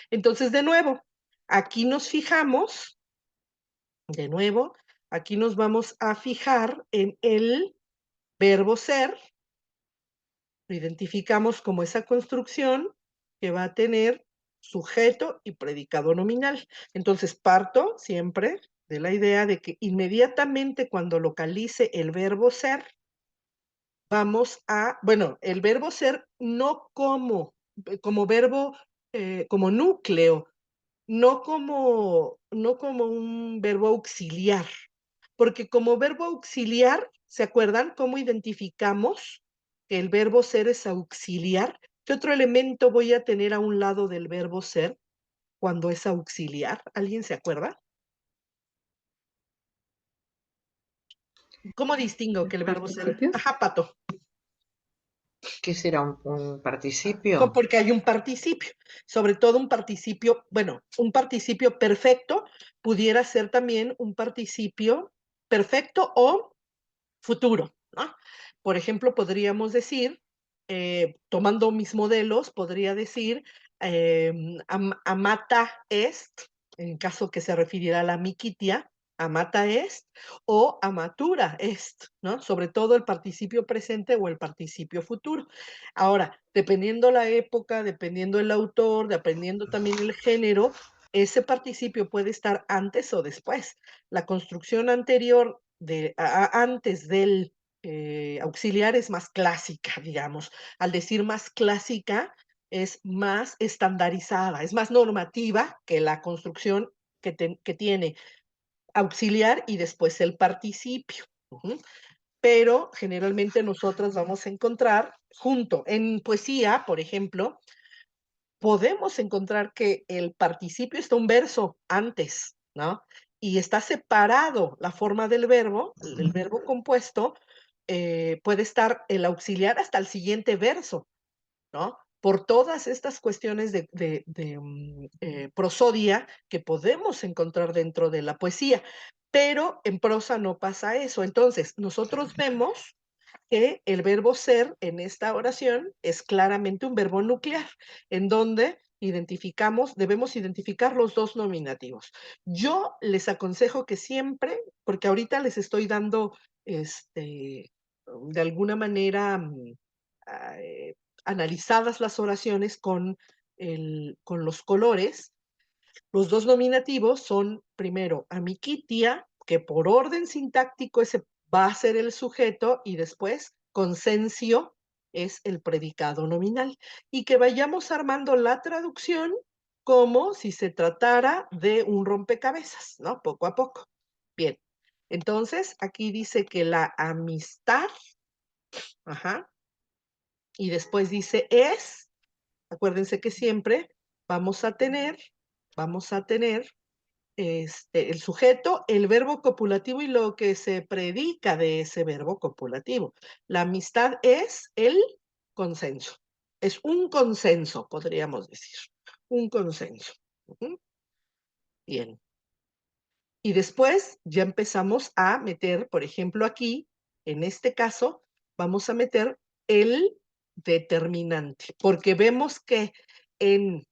Entonces, de nuevo, aquí nos fijamos, de nuevo, aquí nos vamos a fijar en el verbo ser, lo identificamos como esa construcción que va a tener sujeto y predicado nominal. Entonces, parto siempre de la idea de que inmediatamente cuando localice el verbo ser, vamos a, bueno, el verbo ser no como verbo, como núcleo, no como un verbo auxiliar, porque como verbo auxiliar, ¿se acuerdan cómo identificamos que el verbo ser es auxiliar? ¿Qué otro elemento voy a tener a un lado del verbo ser cuando es auxiliar? ¿Alguien se acuerda? ¿Cómo distingo que el verbo ser? ¿Participio? Ajá, Pato. ¿Qué será un participio? Porque hay un participio, sobre todo un participio, bueno, un participio perfecto pudiera ser también un participio perfecto o futuro, ¿no? Por ejemplo, podríamos decir, tomando mis modelos, podría decir amata est, en caso que se refiriera a la miquitia, amata est, o amatura est, ¿no? Sobre todo el participio presente o el participio futuro. Ahora, dependiendo la época, dependiendo el autor, dependiendo también el género, ese participio puede estar antes o después. La construcción anterior antes del auxiliar es más clásica, digamos. Al decir más clásica, es más estandarizada, es más normativa que la construcción que tiene auxiliar y después el participio. Pero generalmente nosotros vamos a encontrar junto, en poesía, por ejemplo, podemos encontrar que el participio está un verso antes, ¿no? Y está separado la forma del verbo, el verbo compuesto, puede estar el auxiliar hasta el siguiente verso, ¿no? Por todas estas cuestiones de prosodia que podemos encontrar dentro de la poesía, pero en prosa no pasa eso. Entonces, nosotros vemos que el verbo ser en esta oración es claramente un verbo nuclear, en donde debemos identificar los dos nominativos. Yo les aconsejo que siempre, porque ahorita les estoy dando, de alguna manera, analizadas las oraciones con los colores, Los dos nominativos son, primero, amicitia, que por orden sintáctico ese va a ser el sujeto, y después consensio es el predicado nominal. Y que vayamos armando la traducción como si se tratara de un rompecabezas, ¿no? Poco a poco. Bien, entonces aquí dice que la amistad, ajá, y después dice es, acuérdense que siempre vamos a tener el sujeto, el verbo copulativo y lo que se predica de ese verbo copulativo. La amistad es el consenso. Es un consenso, podríamos decir. Un consenso. Bien. Y después ya empezamos a meter, por ejemplo, aquí, en este caso, vamos a meter el determinante, porque vemos que en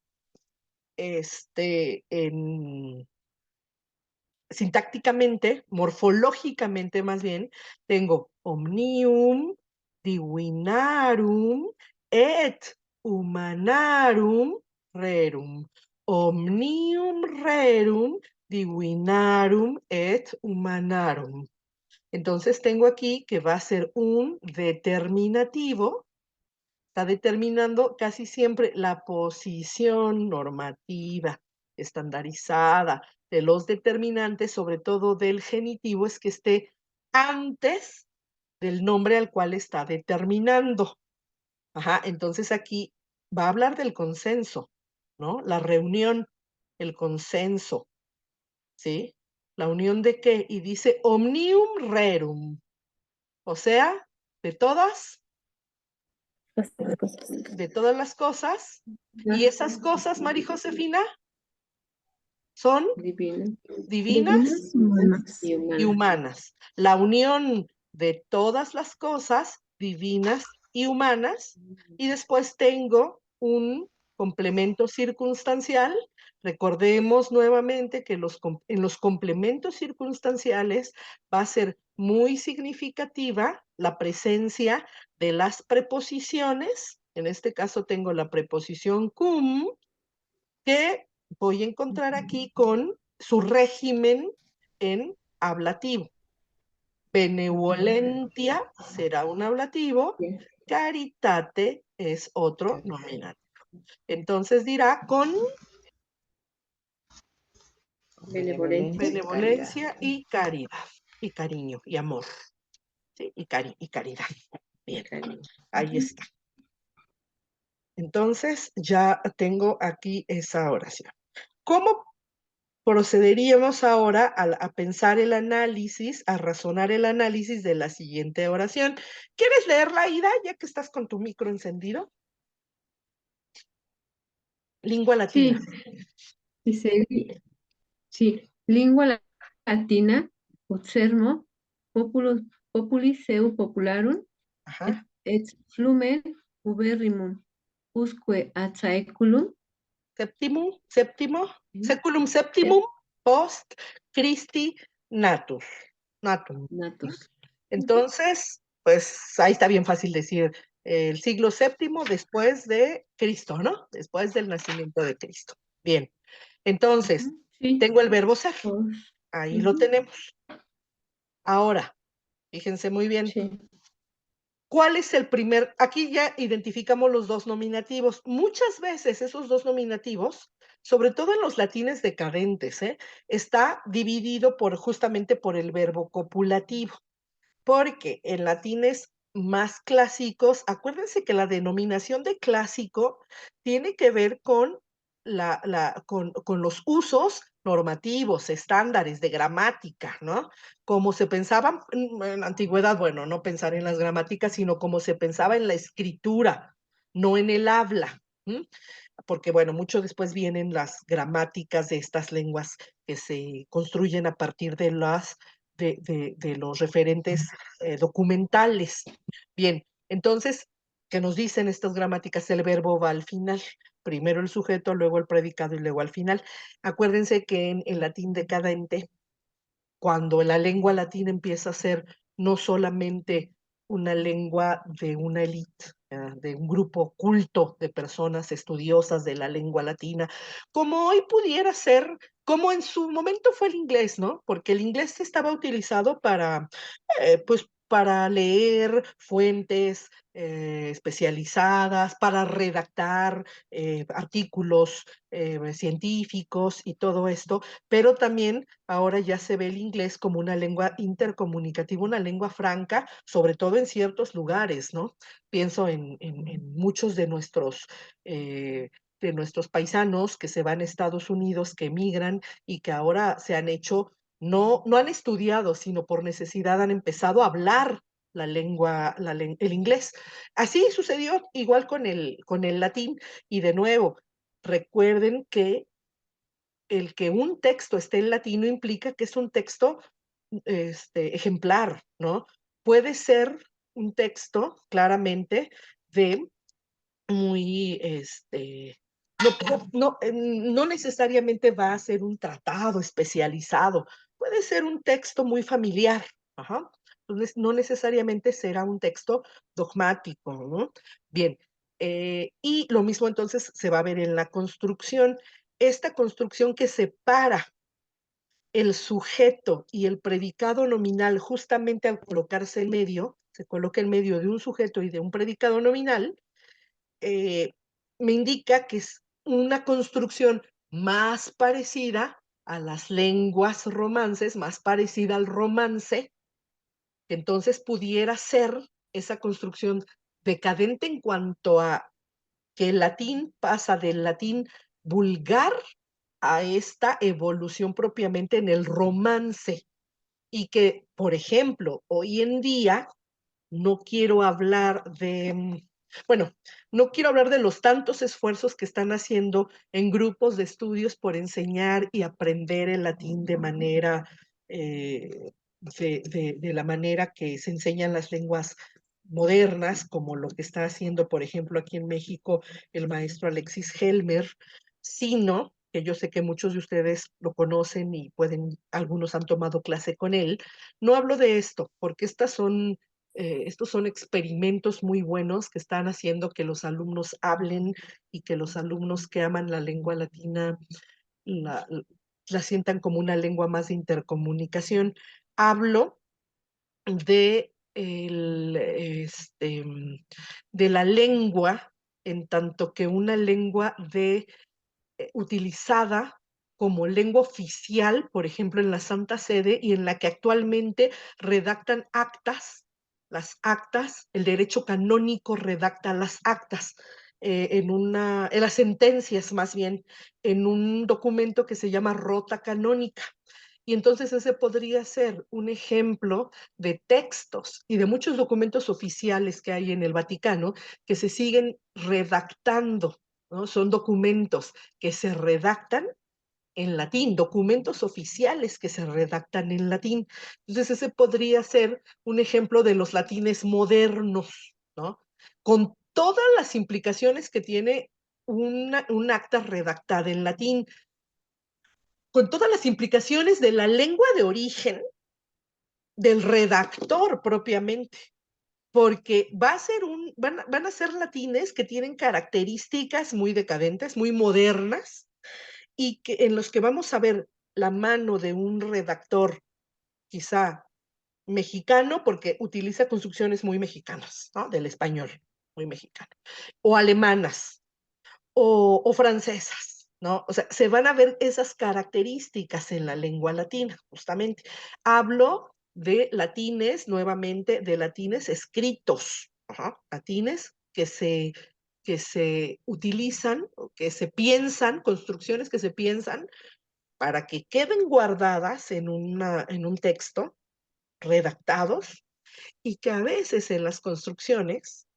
sintácticamente, morfológicamente más bien, tengo omnium, divinarum, et humanarum rerum. Omnium rerum, divinarum et humanarum. Entonces tengo aquí que va a ser un determinativo, está determinando casi siempre la posición normativa estandarizada de los determinantes, sobre todo del genitivo, es que esté antes del nombre al cual está determinando. Ajá, entonces aquí va a hablar del consenso, ¿no? La reunión, el consenso, ¿sí? ¿La unión de qué? Y dice omnium rerum, o sea, de todas las cosas, y esas cosas, María Josefina, son Divinas divinas Humanas. y humanas. La unión de todas las cosas divinas y humanas, y después tengo un complemento circunstancial. Recordemos nuevamente que en los complementos circunstanciales va a ser muy significativa la presencia de las preposiciones. En este caso tengo la preposición cum, que voy a encontrar aquí con su régimen en ablativo. Benevolentia será un ablativo, caritate es otro nominativo. Entonces dirá con benevolencia y caridad, y cariño, y amor, ¿sí? y caridad. Bien, ahí está. Entonces ya tengo aquí esa oración. ¿Cómo procederíamos ahora a pensar el análisis, a razonar el análisis de la siguiente oración? ¿Quieres leerla, Aida, ya que estás con tu micro encendido? Lingua latina. Dice, sí, lingua latina, observo, populi seu popularum, Ajá. et flumen uberrimum, usque ad saeculum, Séptimo, seculum septimum, post Christi natum. natus. Entonces, pues ahí está bien fácil decir el siglo VII después de Cristo, ¿no? Después del nacimiento de Cristo. Bien, entonces, Sí, tengo el verbo ser. pues, Ahí lo tenemos. Ahora, fíjense muy bien. sí. ¿Cuál es el primer? Aquí ya identificamos los dos nominativos. Muchas veces esos dos nominativos, sobre todo en los latines decadentes, está dividido justamente por el verbo copulativo. Porque en latines más clásicos, acuérdense que la denominación de clásico tiene que ver con con los usos normativos, estándares de gramática, ¿no? Como se pensaba en la antigüedad, bueno, no pensar en las gramáticas, sino como se pensaba en la escritura, no en el habla. Porque, bueno, mucho después vienen las gramáticas de estas lenguas que se construyen a partir de los referentes documentales. Bien, entonces, ¿qué nos dicen estas gramáticas? El verbo va al final. Primero el sujeto, luego el predicado y luego al final. Acuérdense que en el latín decadente, cuando la lengua latina empieza a ser no solamente una lengua de una élite, de un grupo culto de personas estudiosas de la lengua latina, como hoy pudiera ser, como en su momento fue el inglés, ¿no? Porque el inglés estaba utilizado para, pues, para leer fuentes especializadas, para redactar artículos científicos y todo esto, pero también ahora ya se ve el inglés como una lengua intercomunicativa, una lengua franca, sobre todo en ciertos lugares, ¿no? Pienso en muchos de nuestros paisanos que se van a Estados Unidos, que emigran y que ahora se han hecho, no han estudiado, sino por necesidad han empezado a hablar la lengua, el inglés. Así sucedió igual con el latín. Y de nuevo, recuerden que el que un texto esté en latino implica que es un texto ejemplar, ¿no? Puede ser un texto claramente de muy, no necesariamente va a ser un tratado especializado, puede ser un texto muy familiar, ajá. Entonces, no necesariamente será un texto dogmático, ¿no? Bien, y lo mismo entonces se va a ver en la construcción. Esta construcción que separa el sujeto y el predicado nominal justamente al colocarse en medio, se coloca en medio de un sujeto y de un predicado nominal, eh, me indica que es una construcción más parecida a las lenguas romances, más parecida al romance, que entonces pudiera ser esa construcción decadente en cuanto a que el latín pasa del latín vulgar a esta evolución propiamente en el romance. Y que, por ejemplo, hoy en día no quiero hablar bueno, no quiero hablar de los tantos esfuerzos que están haciendo en grupos de estudios por enseñar y aprender el latín de manera, de la manera que se enseñan las lenguas modernas, como lo que está haciendo, por ejemplo, aquí en México el maestro Alexis Helmer, sino que yo sé que muchos de ustedes lo conocen y algunos han tomado clase con él. No hablo de esto, porque estos son experimentos muy buenos que están haciendo que los alumnos hablen y que los alumnos que aman la lengua latina la, la sientan como una lengua más de intercomunicación. Hablo de, de la lengua en tanto que una lengua utilizada como lengua oficial, por ejemplo, en la Santa Sede, y en la que actualmente redactan actas, las actas, el derecho canónico redacta las actas, en las sentencias más bien, en un documento que se llama Rota Canónica. Y entonces ese podría ser un ejemplo de textos y de muchos documentos oficiales que hay en el Vaticano que se siguen redactando, ¿no? Son documentos que se redactan en latín, documentos oficiales que se redactan en latín. Entonces ese podría ser un ejemplo de los latines modernos, ¿no? Con todas las implicaciones que tiene un acta redactada en latín, con todas las implicaciones de la lengua de origen del redactor propiamente, porque van a ser latines que tienen características muy decadentes, muy modernas, y en los que vamos a ver la mano de un redactor quizá mexicano, porque utiliza construcciones muy mexicanas, ¿no? Del español, muy mexicano, o alemanas, o francesas, ¿no? O sea, se van a ver esas características en la lengua latina, justamente. Hablo de latines, nuevamente, de latines escritos, latines que se utilizan, que se piensan, construcciones que se piensan para que queden guardadas en un texto, redactados, y que a veces en las construcciones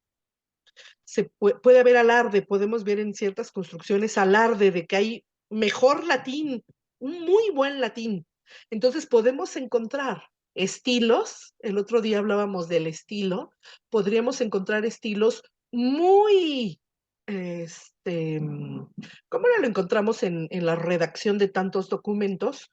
puede haber alarde, podemos ver en ciertas construcciones alarde de que hay mejor latín, un muy buen latín. Entonces podemos encontrar estilos, el otro día hablábamos del estilo, podríamos encontrar estilos muy, ¿cómo lo encontramos en la redacción de tantos documentos?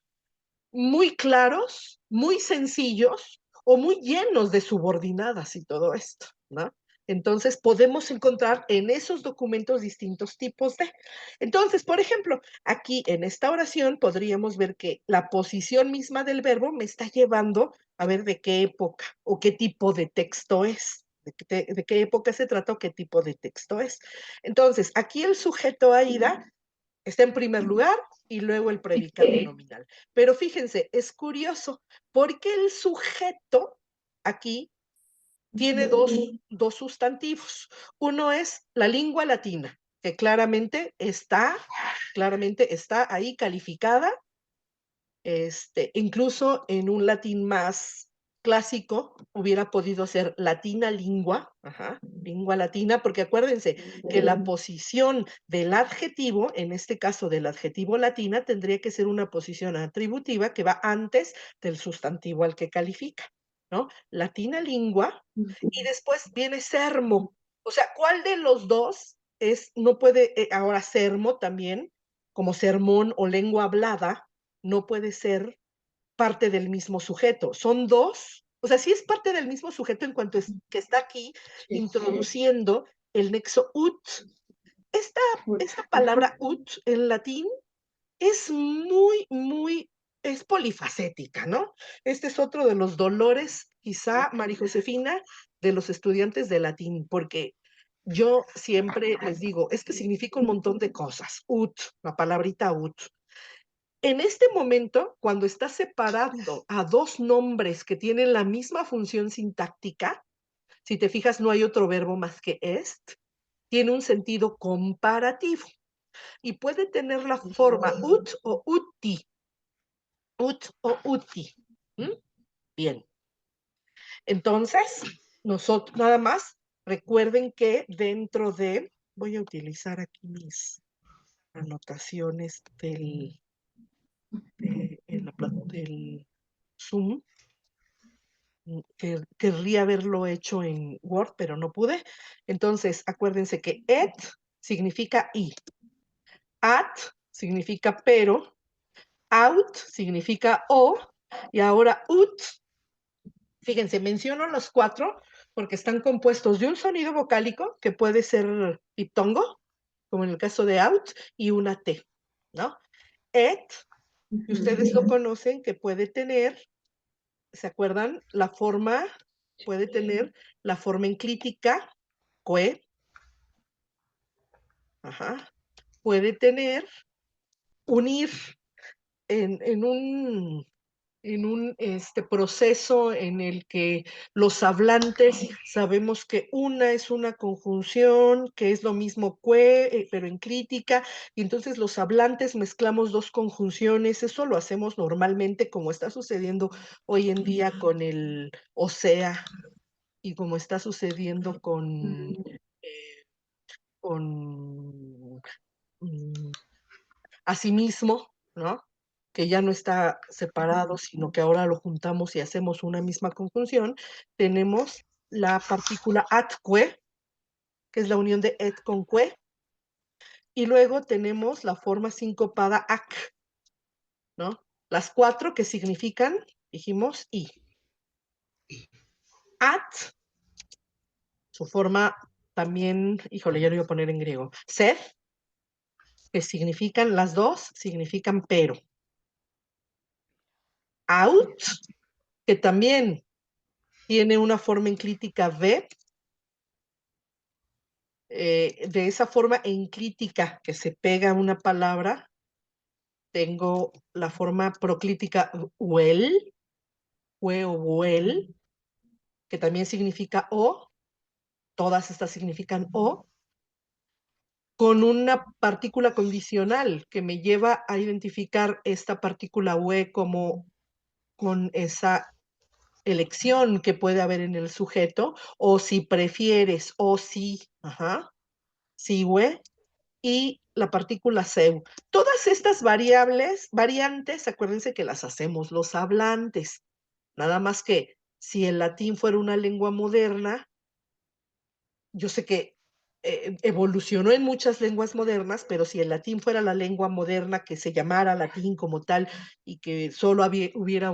Muy claros, muy sencillos o muy llenos de subordinadas y todo esto, ¿no? Entonces, podemos encontrar en esos documentos distintos tipos de. Entonces, por ejemplo, aquí en esta oración podríamos ver que la posición misma del verbo me está llevando a ver de qué época o qué tipo de texto es, de qué época se trata o qué tipo de texto es. Entonces, aquí el sujeto Aida está en primer lugar y luego el predicado nominal. Pero fíjense, es curioso, porque el sujeto aquí tiene dos sustantivos. Uno es la lengua latina, que claramente está ahí calificada, incluso en un latín más clásico hubiera podido ser latina lingua, lengua latina, porque acuérdense que la posición del adjetivo, en este caso del adjetivo latina, tendría que ser una posición atributiva que va antes del sustantivo al que califica, ¿no? Latina lingua, y después viene sermo. O sea, ¿cuál de los dos no puede, ahora sermo también, como sermón o lengua hablada, no puede ser parte del mismo sujeto? Son dos, o sea, sí es parte del mismo sujeto en cuanto es que está aquí introduciendo el nexo ut. Esta palabra ut en latín es es polifacética, ¿no? Este es otro de los dolores, quizá, María Josefina, de los estudiantes de latín, porque yo siempre les digo, es que significa un montón de cosas. Ut, la palabrita ut. En este momento, cuando estás separando a dos nombres que tienen la misma función sintáctica, si te fijas, no hay otro verbo más que est, tiene un sentido comparativo y puede tener la forma ut o uti. Ut o uti. ¿Mm? Bien. Entonces, nosotros nada más recuerden que dentro de, voy a utilizar aquí mis anotaciones del Zoom. Querría haberlo hecho en Word, pero no pude. Entonces, acuérdense que et significa y, at significa pero, out significa o, y ahora ut, fíjense, menciono los cuatro porque están compuestos de un sonido vocálico que puede ser diptongo, como en el caso de out, y una T, ¿no? Et, y ustedes lo conocen, que puede tener, ¿se acuerdan? Puede tener la forma enclítica, que, puede tener, unir en un proceso en el que los hablantes sabemos que una es una conjunción, que es lo mismo que, pero en crítica, y entonces los hablantes mezclamos dos conjunciones. Eso lo hacemos normalmente, como está sucediendo hoy en día con el o sea, y como está sucediendo con asimismo, ¿no? Que ya no está separado, sino que ahora lo juntamos y hacemos una misma conjunción. Tenemos la partícula atque, que es la unión de et con que, y luego tenemos la forma sincopada ac, ¿no? Las cuatro que significan, dijimos, y. At, su forma también, híjole, ya lo iba a poner en griego, sed, que significan, las dos significan pero. Out, que también tiene una forma enclítica V, de esa forma enclítica que se pega a una palabra, tengo la forma proclítica huel, hue o huel, que también significa o, todas estas significan o, con una partícula condicional que me lleva a identificar esta partícula hue como con esa elección que puede haber en el sujeto, o si prefieres, o si, si hue, y la partícula seu. Todas estas variantes, acuérdense que las hacemos los hablantes. Nada más que si el latín fuera una lengua moderna, yo sé que evolucionó en muchas lenguas modernas, pero si el latín fuera la lengua moderna que se llamara latín como tal y que solo hubiera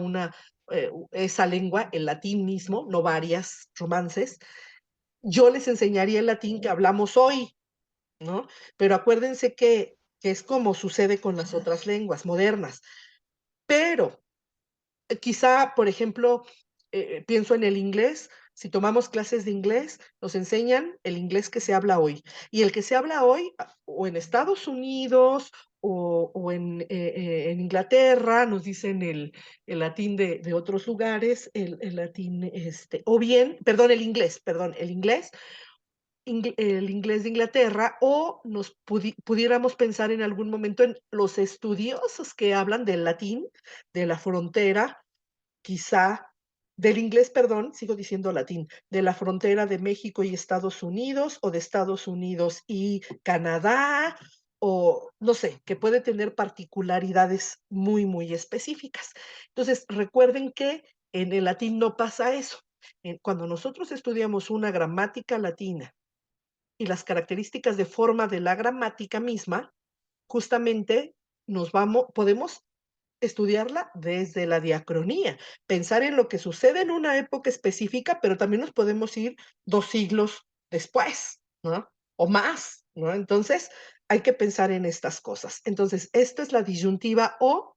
esa lengua, el latín mismo, no varias romances, yo les enseñaría el latín que hablamos hoy, ¿no? Pero acuérdense que es como sucede con las otras lenguas modernas. Pero quizá, por ejemplo, pienso en el inglés. Si tomamos clases de inglés, nos enseñan el inglés que se habla hoy. Y el que se habla hoy, o en Estados Unidos, o en Inglaterra, nos dicen el latín de otros lugares, el latín, o bien, perdón, el inglés de Inglaterra, o nos pudiéramos pensar en algún momento en los estudiosos que hablan del latín, de la frontera, quizá, del inglés, perdón, sigo diciendo latín, de la frontera de México y Estados Unidos, o de Estados Unidos y Canadá, o no sé, que puede tener particularidades muy, muy específicas. Entonces, recuerden que en el latín no pasa eso. Cuando nosotros estudiamos una gramática latina y las características de forma de la gramática misma, justamente podemos estudiarla desde la diacronía, pensar en lo que sucede en una época específica, pero también nos podemos ir 2 siglos después, ¿no? O más, ¿no? Entonces, hay que pensar en estas cosas. Entonces, esta es la disyuntiva o,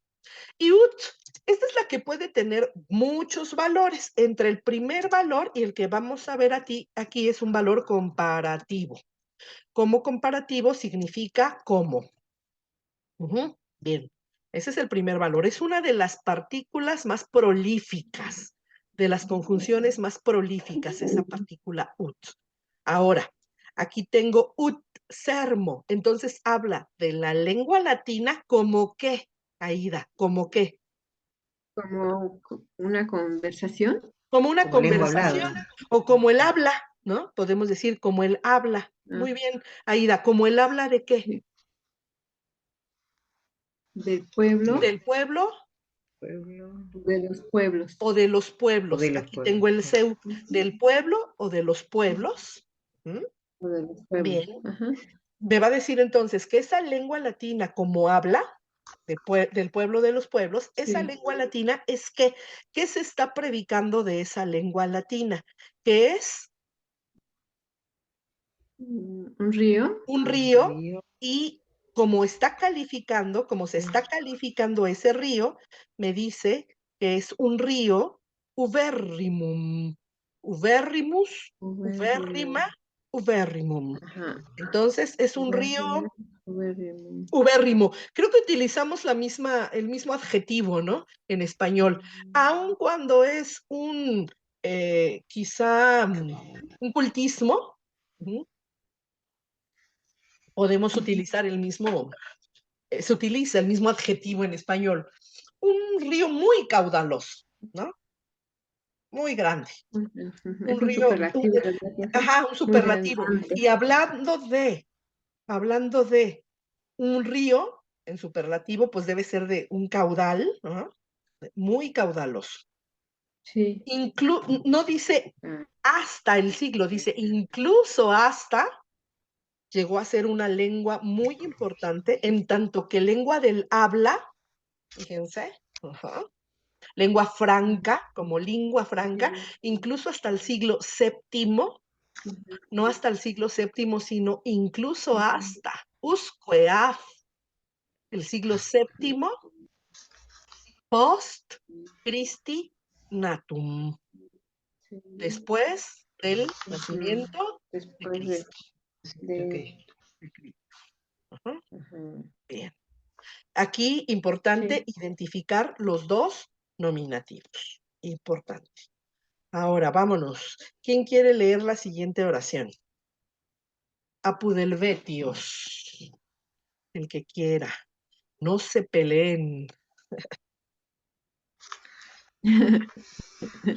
y ut. Esta es la que puede tener muchos valores. Entre el primer valor y el que vamos a ver aquí es un valor comparativo. Como comparativo significa como. Bien, ese es el primer valor. Es una de las partículas más prolíficas, de las conjunciones más prolíficas, esa partícula ut. Ahora, aquí tengo ut sermo. Entonces habla de la lengua latina como qué, Aida, como qué. Como una conversación. Como una Como lengua conversación hablada. o como el habla, ¿no? Podemos decir como el habla. Muy bien, Aida, ¿como el habla de qué? Del pueblo. Del pueblo De los pueblos. o de los pueblos. O de los Aquí pueblos. tengo el seu, del pueblo o de los pueblos. O de los pueblos. Bien. Ajá. Me va a decir entonces que esa lengua latina como habla del pueblo de los pueblos, esa Sí. lengua latina es ¿qué se está predicando de esa lengua latina? Que es Un río. un río, y como se está calificando ese río, me dice que es un río ubérrimum. Ubérrimus, ubérrima, ubérrimum. Ajá. Entonces es un río Ubérrimo. ubérrimo. Creo que utilizamos el mismo adjetivo, ¿no? En español, aun cuando es quizá un cultismo, podemos utilizar se utiliza el mismo adjetivo en español. Un río muy caudaloso, ¿no? Muy grande. Es un superlativo, ¿verdad? Ajá, un superlativo. Y hablando de un río, en superlativo, pues debe ser de un caudal, ¿no? Muy caudaloso. Sí. No dice hasta el siglo, dice incluso hasta, llegó a ser una lengua muy importante, en tanto que lengua del habla, fíjense, lengua franca, como lingua franca, incluso hasta el siglo VII, no hasta el siglo VII, sino incluso hasta Usqueaf, el siglo VII, post Christi natum, después del nacimiento de Cristo. Bien. Aquí, importante identificar los dos nominativos. Importante. Ahora, vámonos. ¿Quién quiere leer la siguiente oración? Apudelvetios. El que quiera. No se peleen.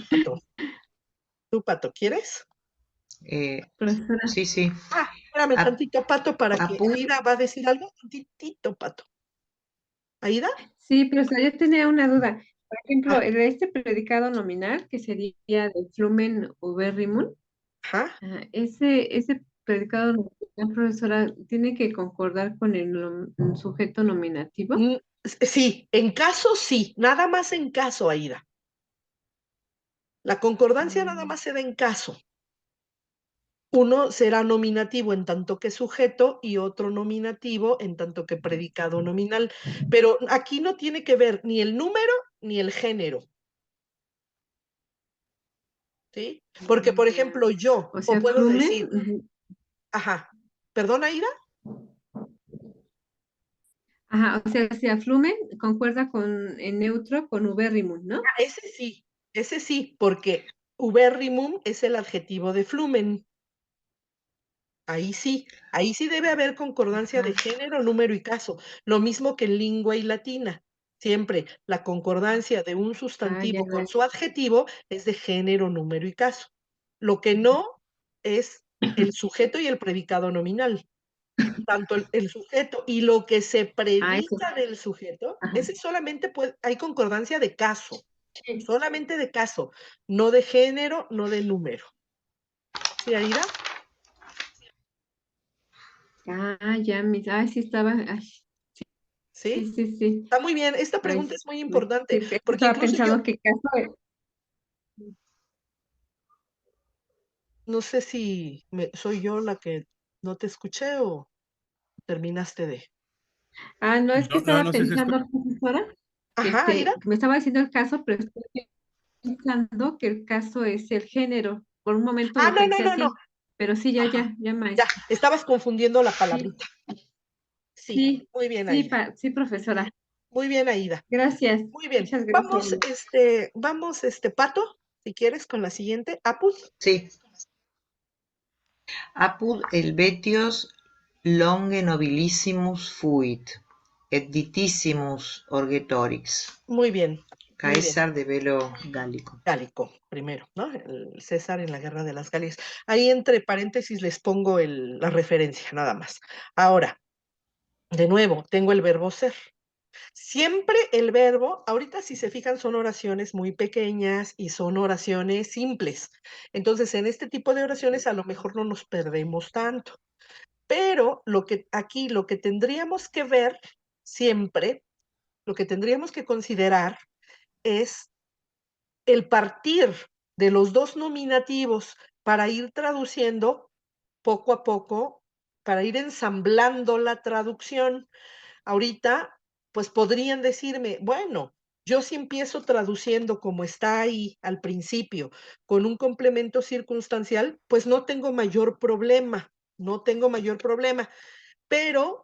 Pato. ¿Tú, Pato, quieres? Sí, sí. Espérame tantito, Pato, para que Aida va a decir algo. Tantitito, Pato. ¿Aida? Sí, pero yo tenía una duda. Por ejemplo, este predicado nominal, que sería de flumen ubérrimum, ese predicado nominal, profesora, ¿tiene que concordar con el sujeto nominativo? Sí, en caso sí, nada más en caso, Aida. La concordancia nada más se da en caso. uno será nominativo en tanto que sujeto y otro nominativo en tanto que predicado nominal. Pero aquí no tiene que ver ni el número ni el género. ¿Sí? Porque, por ejemplo, yo, O sea, puedo flumen, decir, ajá, ¿perdón, Aida? ajá, o sea, flumen concuerda con en neutro con ubérrimum, ¿no? Ese sí, porque ubérrimum es el adjetivo de flumen. Ahí sí debe haber concordancia de Ajá. género, número y caso. Lo mismo que en lengua y latina. Siempre la concordancia de un Ah, ya sustantivo con veo. su adjetivo es de género, número y caso. Lo que no es el sujeto y el predicado nominal. Tanto el sujeto y lo que se Ah, eso. predica del sujeto, Ajá. ese solamente hay concordancia de caso, Sí. solamente de caso, no de género, no de número. ¿Sí, Aida? Ah, ya, sí estaba. Ay, sí, ¿Sí? sí, sí. Está muy bien. Esta Ay, pregunta es muy sí, importante, es que porque estaba incluso yo, pensando qué caso es. no sé si soy yo la que no te escuché o terminaste de. Ah, no, es que No, no, estaba no sé si escucha. pensando, profesora, Ajá, Aida. que me estaba diciendo el caso, pero estoy pensando que el caso es el género. Por un momento Ah, lo no, no, pensé no, no. así, pero sí, Ajá. ya, Ya, maestra. estabas confundiendo la Sí, palabrita. Sí, sí, muy bien, sí, Aida. sí, profesora. Muy bien, Aida. Gracias, Muy bien. muchas gracias. Vamos, Pato, si quieres, con la siguiente. Apus. Sí. Apud Helvetios longe nobilissimus fuit, et ditissimus orgetorix. Muy bien, muy bien. Caesar de velo gálico. Gálico, primero, ¿no? El César en la guerra de las Galias. Ahí entre paréntesis les pongo la referencia, nada más. Ahora, de nuevo, tengo el verbo ser. Siempre el verbo, ahorita si se fijan, son oraciones muy pequeñas y son oraciones simples. Entonces, en este tipo de oraciones a lo mejor no nos perdemos tanto. Pero lo que tendríamos que ver siempre, lo que tendríamos que considerar es el partir de los dos nominativos para ir traduciendo poco a poco, para ir ensamblando la traducción. Ahorita, pues podrían decirme, bueno, yo si empiezo traduciendo como está ahí al principio, con un complemento circunstancial, pues no tengo mayor problema, no tengo mayor problema. Pero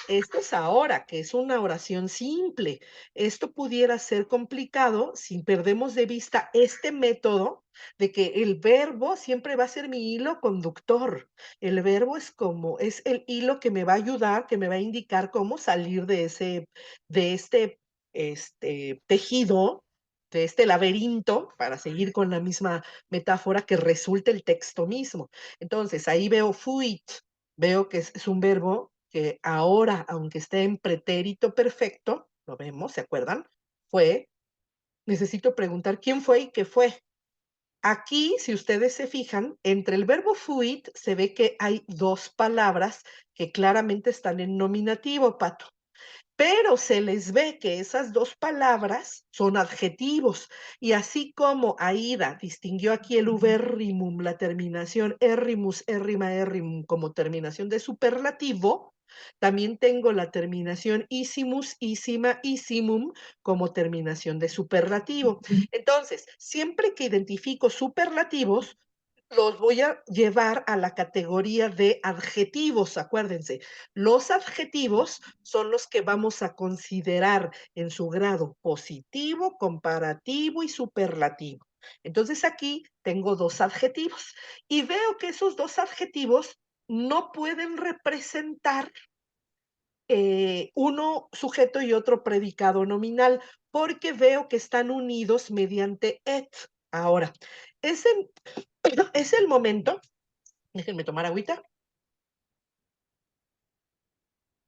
esto es ahora, que es una oración simple. Esto pudiera ser complicado si perdemos de vista este método de que el verbo siempre va a ser mi hilo conductor. El verbo es el hilo que me va a ayudar, que me va a indicar cómo salir de este tejido, de este laberinto, para seguir con la misma metáfora que resulta el texto mismo. Entonces, ahí veo fuit, veo que es un verbo que ahora, aunque esté en pretérito perfecto, lo vemos, ¿se acuerdan? Fue, necesito preguntar quién fue y qué fue. Aquí, si ustedes se fijan, entre el verbo fuit se ve que hay dos palabras que claramente están en nominativo, Pato. Pero se les ve que esas dos palabras son adjetivos. Y así como Aida distinguió aquí el ubérrimum, la terminación errimus, errima, errimum, como terminación de superlativo, también tengo la terminación isimus, isima, isimum como terminación de superlativo. Entonces, siempre que identifico superlativos, los voy a llevar a la categoría de adjetivos, acuérdense. Los adjetivos son los que vamos a considerar en su grado positivo, comparativo y superlativo. Entonces aquí tengo dos adjetivos y veo que esos dos adjetivos no pueden representar uno sujeto y otro predicado nominal, porque veo que están unidos mediante et. Ahora, es el momento, déjenme tomar agüita,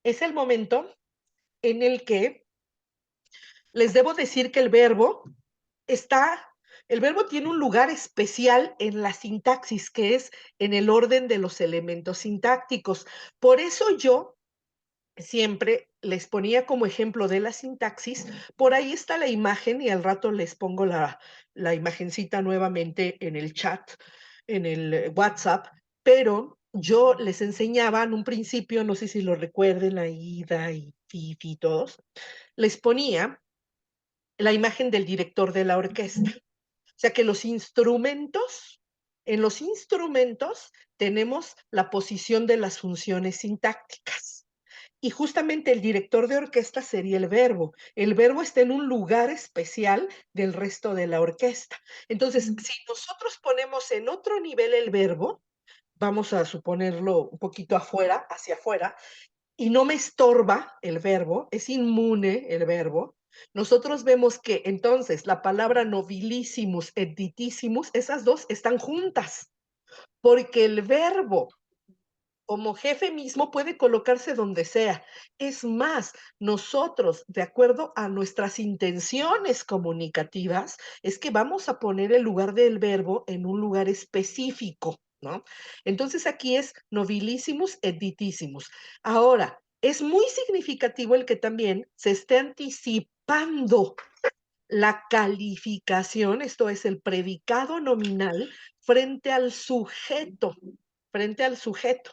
es el momento en el que les debo decir que el verbo tiene un lugar especial en la sintaxis, que es en el orden de los elementos sintácticos. Por eso yo siempre les ponía como ejemplo de la sintaxis, por ahí está la imagen y al rato les pongo la imagencita nuevamente en el chat, en el WhatsApp, pero yo les enseñaba en un principio, no sé si lo recuerden, Aida y Fifi y todos, les ponía la imagen del director de la orquesta. O sea que en los instrumentos tenemos la posición de las funciones sintácticas. Y justamente el director de orquesta sería el verbo. El verbo está en un lugar especial del resto de la orquesta. Entonces, si nosotros ponemos en otro nivel el verbo, vamos a suponerlo un poquito afuera, hacia afuera, y no me estorba el verbo, es inmune el verbo, nosotros vemos que entonces la palabra nobilissimus et ditissimus, esas dos están juntas, porque el verbo como jefe mismo puede colocarse donde sea. Es más, nosotros, de acuerdo a nuestras intenciones comunicativas, es que vamos a poner el lugar del verbo en un lugar específico, ¿no? Entonces aquí es nobilissimus et ditissimus. Ahora, es muy significativo el que también se esté anticipando la calificación, esto es el predicado nominal, frente al sujeto, frente al sujeto.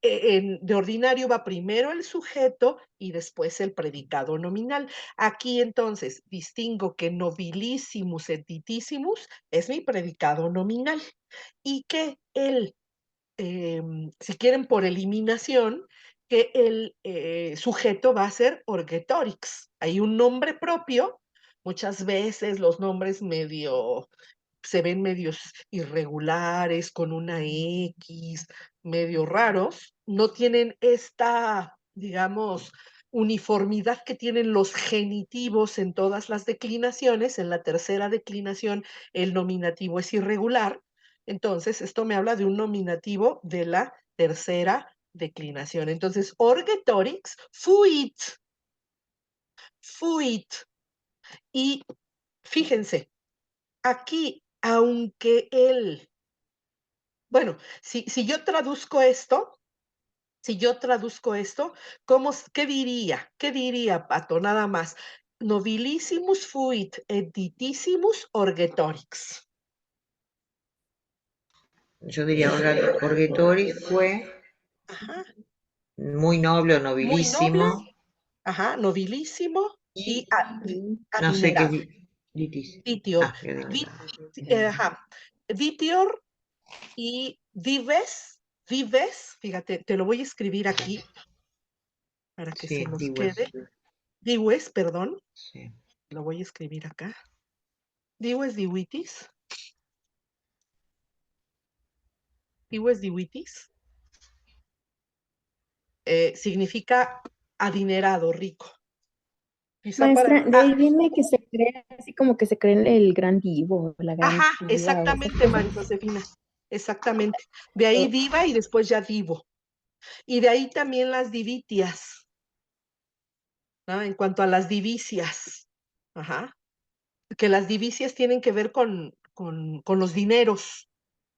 De ordinario va primero el sujeto y después el predicado nominal. Aquí entonces distingo que nobilissimus et ditissimus es mi predicado nominal y que si quieren por eliminación, que el sujeto va a ser orgetorix. Hay un nombre propio, muchas veces los nombres se ven medios irregulares, con una X, medio raros, no tienen esta, digamos, uniformidad que tienen los genitivos en todas las declinaciones. En la tercera declinación el nominativo es irregular, entonces esto me habla de un nominativo de la tercera declinación. Entonces, orgetorix, fuit, fuit. Y fíjense, aquí, aunque bueno, si yo traduzco esto, ¿qué diría? ¿Qué diría, Pato? Nada más. Nobilissimus fuit et ditissimus orgetorix. Yo diría, Orgetorix fue Ajá. muy noble o Muy noble, nobilísimo ajá, nobilísimo y y no sé qué adinerado. ditis. Vitior. Ah, qué adinerado. Ajá. Vitior y vives, fíjate, te lo voy a escribir aquí para que se Sí, nos dives. quede. Dives, perdón, Sí. lo voy a escribir acá. Dives divitis. Dives divitis. Significa adinerado, rico. Quizá para... Maestra, de ahí viene que se cree así como que se cree el gran divo, la gran Ajá, diva o esas exactamente, María cosas. Josefina. Exactamente. De ahí diva y después ya divo. Y de ahí también las divitias, ¿no? En cuanto a las divicias. Ajá. Que las divicias tienen que ver con los dineros.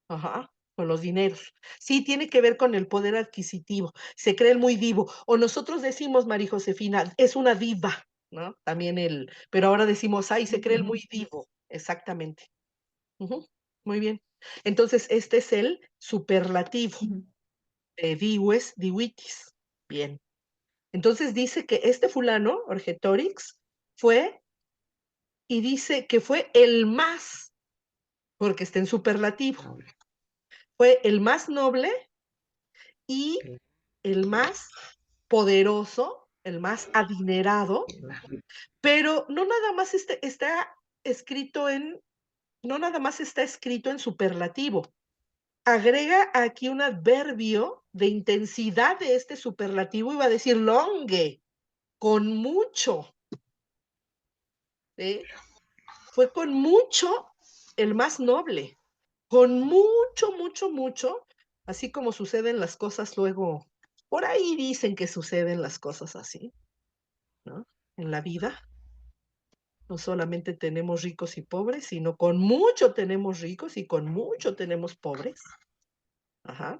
Ajá, con los dineros. Sí, tiene que ver con el poder adquisitivo. Se cree el muy divo. O nosotros decimos, María Josefina, es una diva, ¿no? También pero ahora decimos, ay, se cree el muy divo. Exactamente. Ujú, muy bien. Entonces, este es el superlativo de dives, divitis. Bien. Entonces dice que este fulano, Orgetorix, fue, y dice que fue el más, porque está en superlativo, Noble. fue el más noble y el más poderoso, el más adinerado, Más pero no nada más está escrito no nada más está escrito en superlativo. Agrega aquí un adverbio de intensidad de este superlativo y va a decir longe, con mucho. ¿Sí? Fue con mucho el más noble, con mucho, mucho, mucho, así como suceden las cosas luego, por ahí dicen que suceden las cosas así, ¿no? En la vida no solamente tenemos ricos y pobres, sino con mucho tenemos ricos y con mucho tenemos pobres. Ajá.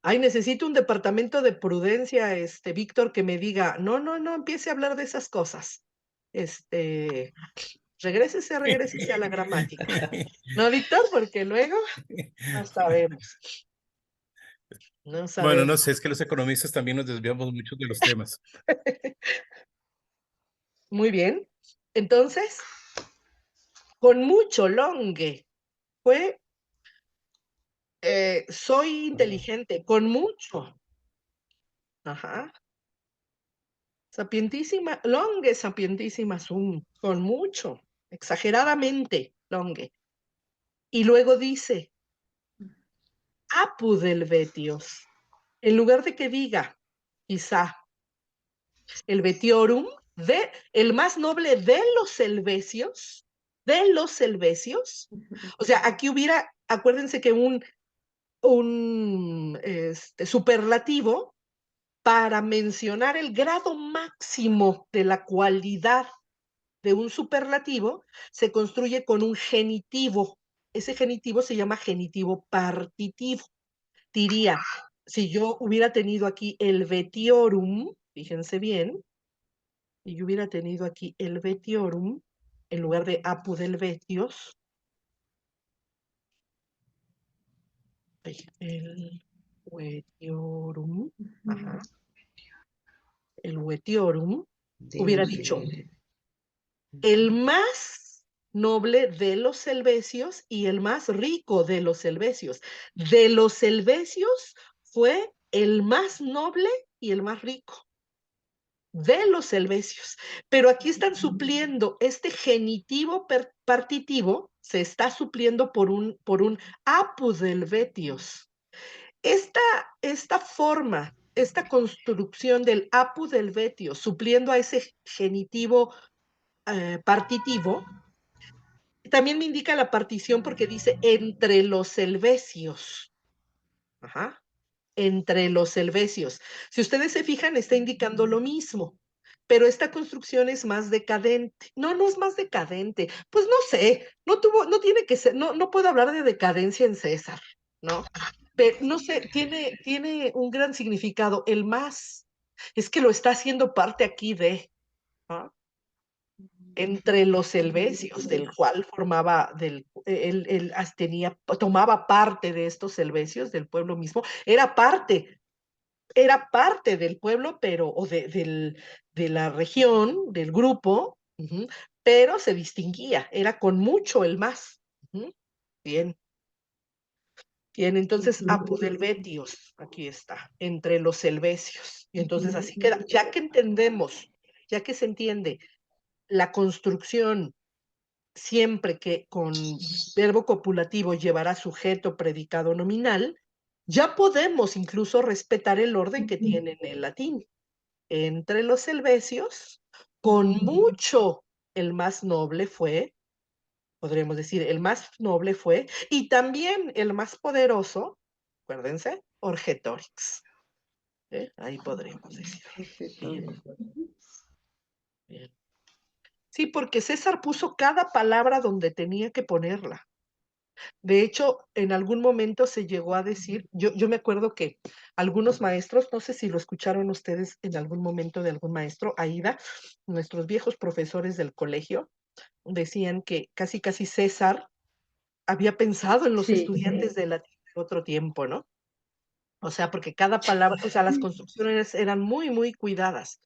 Ay, necesito un departamento de prudencia, Víctor, que me diga, no, no, no empiece a hablar de esas cosas. Regrésese a la gramática. ¿No, Víctor? Porque luego no sabemos. No Bueno, sabemos. no sé, es que los economistas también nos desviamos mucho de los temas. Muy bien. Entonces, con mucho longue fue soy inteligente, con mucho. Ajá. Sapientísima, longue, sapientísima sum, con mucho, exageradamente longue. Y luego dice, apud helvetios, en lugar de que diga, quizá, el vetiorum, el más noble de los helvecios, o sea, aquí hubiera, acuérdense que un superlativo para mencionar el grado máximo de la cualidad de un superlativo se construye con un genitivo. Ese genitivo se llama genitivo partitivo. Diría, si yo hubiera tenido aquí el vetiorum, fíjense bien, y yo hubiera tenido aquí el vetiorum, en lugar de apud helvetios, el vetiorum, ajá, el vetiorum, hubiera dicho, el más noble de los helvecios y el más rico de los helvecios. De los helvecios fue el más noble y el más rico. De los helvecios. Pero aquí están supliendo este genitivo partitivo, se está supliendo por un apud helvetios. Esta forma, esta construcción del apud helvetios, supliendo a ese genitivo partitivo, también me indica la partición porque dice entre los helvecios. Ajá. Entre los helvecios. Si ustedes se fijan, está indicando lo mismo, pero esta construcción es más decadente. No, no es más decadente. Pues no sé, no tiene que ser, no puedo hablar de decadencia en César, ¿no? Pero no sé, tiene un gran significado. El más, es que lo está haciendo parte aquí de, ¿no? Entre los helvecios, del cual formaba, él tomaba parte de estos helvecios, del pueblo mismo, era parte del pueblo, pero, de la región, del grupo, pero se distinguía, era con mucho el más. Bien, bien, entonces apud helvetios, aquí está, entre los helvecios, y entonces así queda, ya que entendemos, ya que se entiende la construcción siempre que con verbo copulativo llevará sujeto, predicado, nominal, ya podemos incluso respetar el orden que tiene en el latín. Entre los helvecios, con mucho el más noble fue, podríamos decir, el más noble fue, y también el más poderoso, acuérdense, Orgetorix. Ahí podríamos decir. Bien, bien. Sí, porque César puso cada palabra donde tenía que ponerla. De hecho, en algún momento se llegó a decir, yo me acuerdo que algunos maestros, no sé si lo escucharon ustedes en algún momento de algún maestro, Aida, nuestros viejos profesores del colegio, decían que casi César había pensado en los estudiantes de latín de otro tiempo, ¿no? O sea, porque cada palabra, o sea, las construcciones eran muy, muy cuidadas.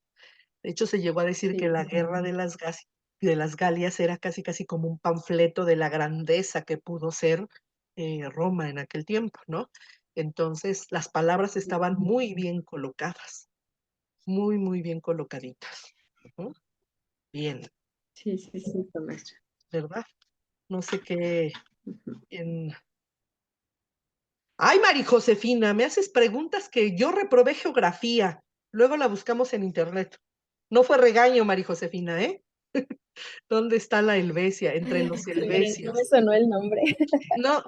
De hecho, se llegó a decir que la guerra de las Galias era casi como un panfleto de la grandeza que pudo ser Roma en aquel tiempo, ¿no? Entonces, las palabras estaban muy bien colocadas, muy, muy bien colocaditas. Bien, Sí, maestra. ¿verdad? No sé qué. Ay, Mari Josefina, me haces preguntas que yo reprobé geografía. Luego la buscamos en internet. No fue regaño, Mari Josefina, ¿eh? ¿Dónde está la Helvecia? Entre los Sí, no helvecios. me sonó el nombre. No,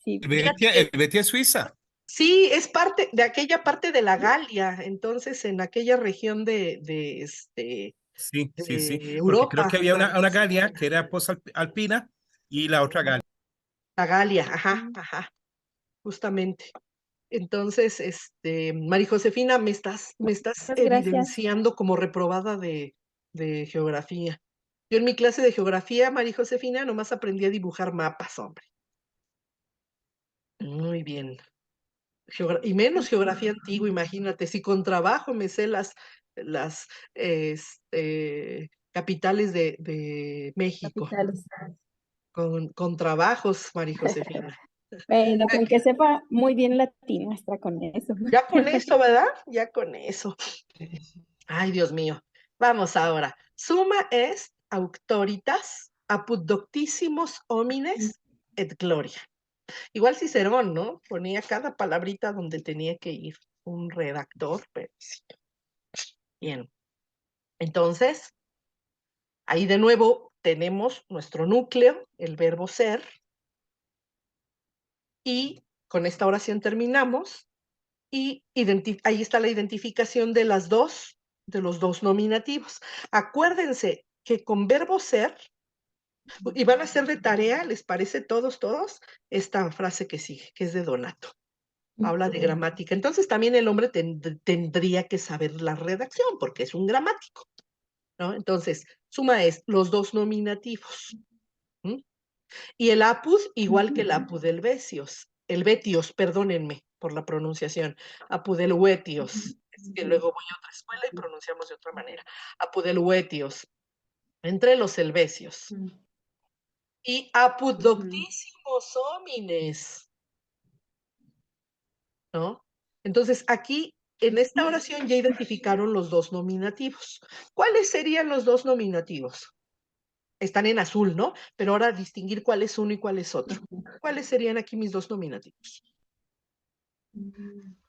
Sí, fíjate que Helvetia es Suiza. sí, es parte de aquella parte de la Galia, entonces en aquella región Sí, de porque creo Europa, que había una Galia que era posalpina y la otra Galia. la Galia, ajá, justamente. Entonces, Mari Josefina, me estás muchas gracias. evidenciando como reprobada de geografía. Yo en mi clase de geografía, María Josefina, nomás aprendí a dibujar mapas, hombre. Muy bien. Y menos geografía antigua, imagínate, si con trabajo me sé las capitales de México, Capitales. con trabajos, María Josefina. Bueno, con que sepa muy bien latín, maestra, con eso. Ya con eso, ¿verdad? Ya con eso. Ay, Dios mío. Vamos ahora. Summa est auctoritas apud doctissimos homines et gloria. Igual Cicerón, ¿no? Ponía cada palabrita donde tenía que ir un redactor, pero sí. Bien. Entonces, ahí de nuevo tenemos nuestro núcleo, el verbo ser, y con esta oración terminamos, y ahí está la identificación de los dos nominativos. Acuérdense que con verbo ser, y van a hacer de tarea, ¿les parece todos, esta frase que sigue, que es de Donato? Habla de gramática. Entonces también el hombre tendría que saber la redacción, porque es un gramático, ¿no? Entonces, suma es los dos nominativos. ¿Mm? Y el apud, igual que el apud del vetios, perdónenme por la pronunciación, apud del huetios, es que luego voy a otra escuela y pronunciamos de otra manera, apud del huetios, entre los helvecios. Y apud doctissimos homines, ¿no? Entonces, aquí, en esta oración ya identificaron los dos nominativos. ¿Cuáles serían los dos nominativos? Están en azul, ¿no? Pero ahora distinguir cuál es uno y cuál es otro. ¿Cuáles serían aquí mis dos nominativos?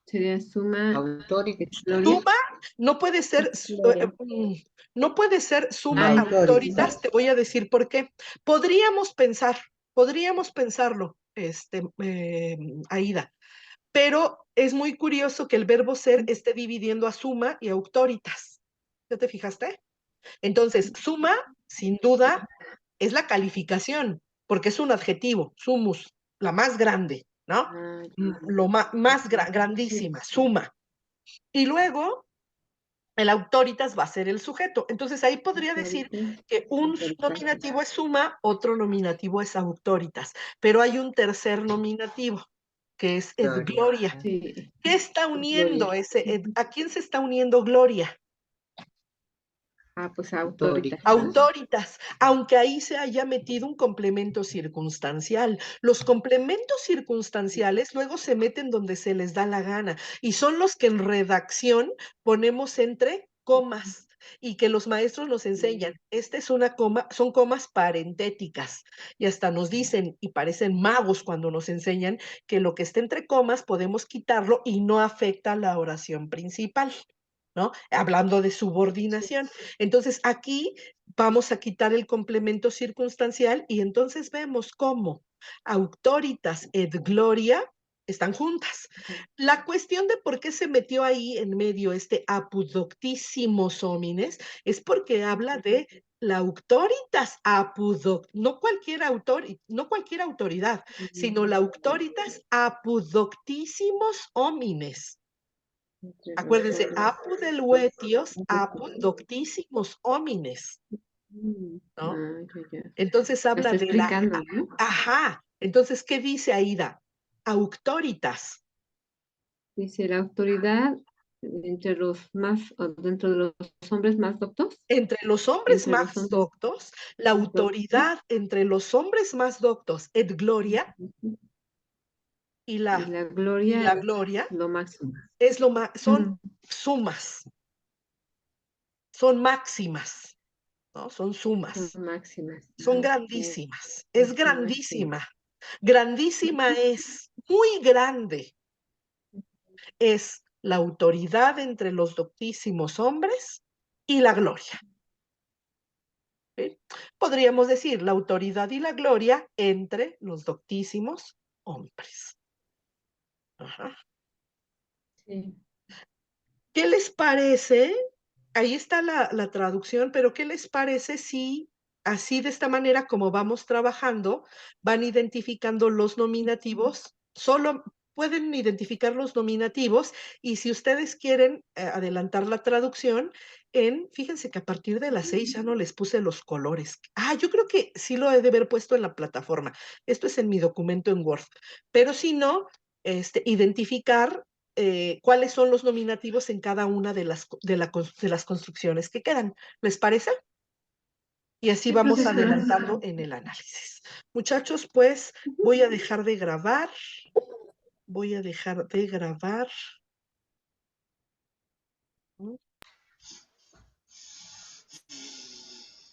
Sería suma Auctoritas. gloria. Suma no puede ser, Gloria. no puede ser suma Ay, auctoritas, te voy a decir por qué. Podríamos pensarlo, Aida, pero es muy curioso que el verbo ser esté dividiendo a suma y auctoritas. ¿Ya te fijaste? Entonces, suma, sin duda, es la calificación, porque es un adjetivo, sumus, la más grande, ¿no? Lo más grandísima, suma. Y luego, el auctoritas va a ser el sujeto. Entonces, ahí podría decir que un nominativo es suma, otro nominativo es auctoritas, pero hay un tercer nominativo, que es et gloria. Sí, ¿Qué está uniendo a quién se está uniendo gloria? pues autoritas. Autoritas, aunque ahí se haya metido un complemento circunstancial. Los complementos circunstanciales luego se meten donde se les da la gana y son los que en redacción ponemos entre comas y que los maestros nos enseñan. Esta es una coma, son comas parentéticas y hasta nos dicen y parecen magos cuando nos enseñan que lo que está entre comas podemos quitarlo y no afecta a la oración principal, ¿no? Hablando de subordinación. Entonces, aquí vamos a quitar el complemento circunstancial y entonces vemos cómo auctoritas et gloria están juntas. La cuestión de por qué se metió ahí en medio este apud doctissimos homines es porque habla de la auctoritas apud, no cualquier autoridad, sino la auctoritas apud doctissimos homines. Acuérdense, apud helvetios, apud doctissimos homines, ¿no? Entonces habla de la... ¿no? Ajá. Entonces, ¿qué dice Aida? Auctoritas. Dice la autoridad dentro de los hombres más doctos. Entre los hombres Entre los más hombres doctos, la autoridad entre los hombres más doctos, et gloria, y la gloria gloria lo máximo. es lo más, son sumas, son máximas, ¿no? Son sumas. Son máximas. Son grandísimas, es grandísima. Grandísima es, muy grande. Es la autoridad entre los doctísimos hombres y la gloria. ¿Sí? Podríamos decir la autoridad y la gloria entre los doctísimos hombres. Ajá. Sí. ¿Qué les parece? Ahí está la traducción, pero ¿qué les parece si así de esta manera como vamos trabajando, van identificando los nominativos? Solo pueden identificar los nominativos y si ustedes quieren adelantar la traducción, fíjense que a partir de las 6 ya no les puse los colores. Yo creo que sí lo he de haber puesto en la plataforma. Esto es en mi documento en Word. Pero si no, identificar cuáles son los nominativos en cada una de las construcciones que quedan. ¿Les parece? Y así vamos Entonces, adelantando en el análisis. Muchachos, pues voy a dejar de grabar. Voy a dejar de grabar.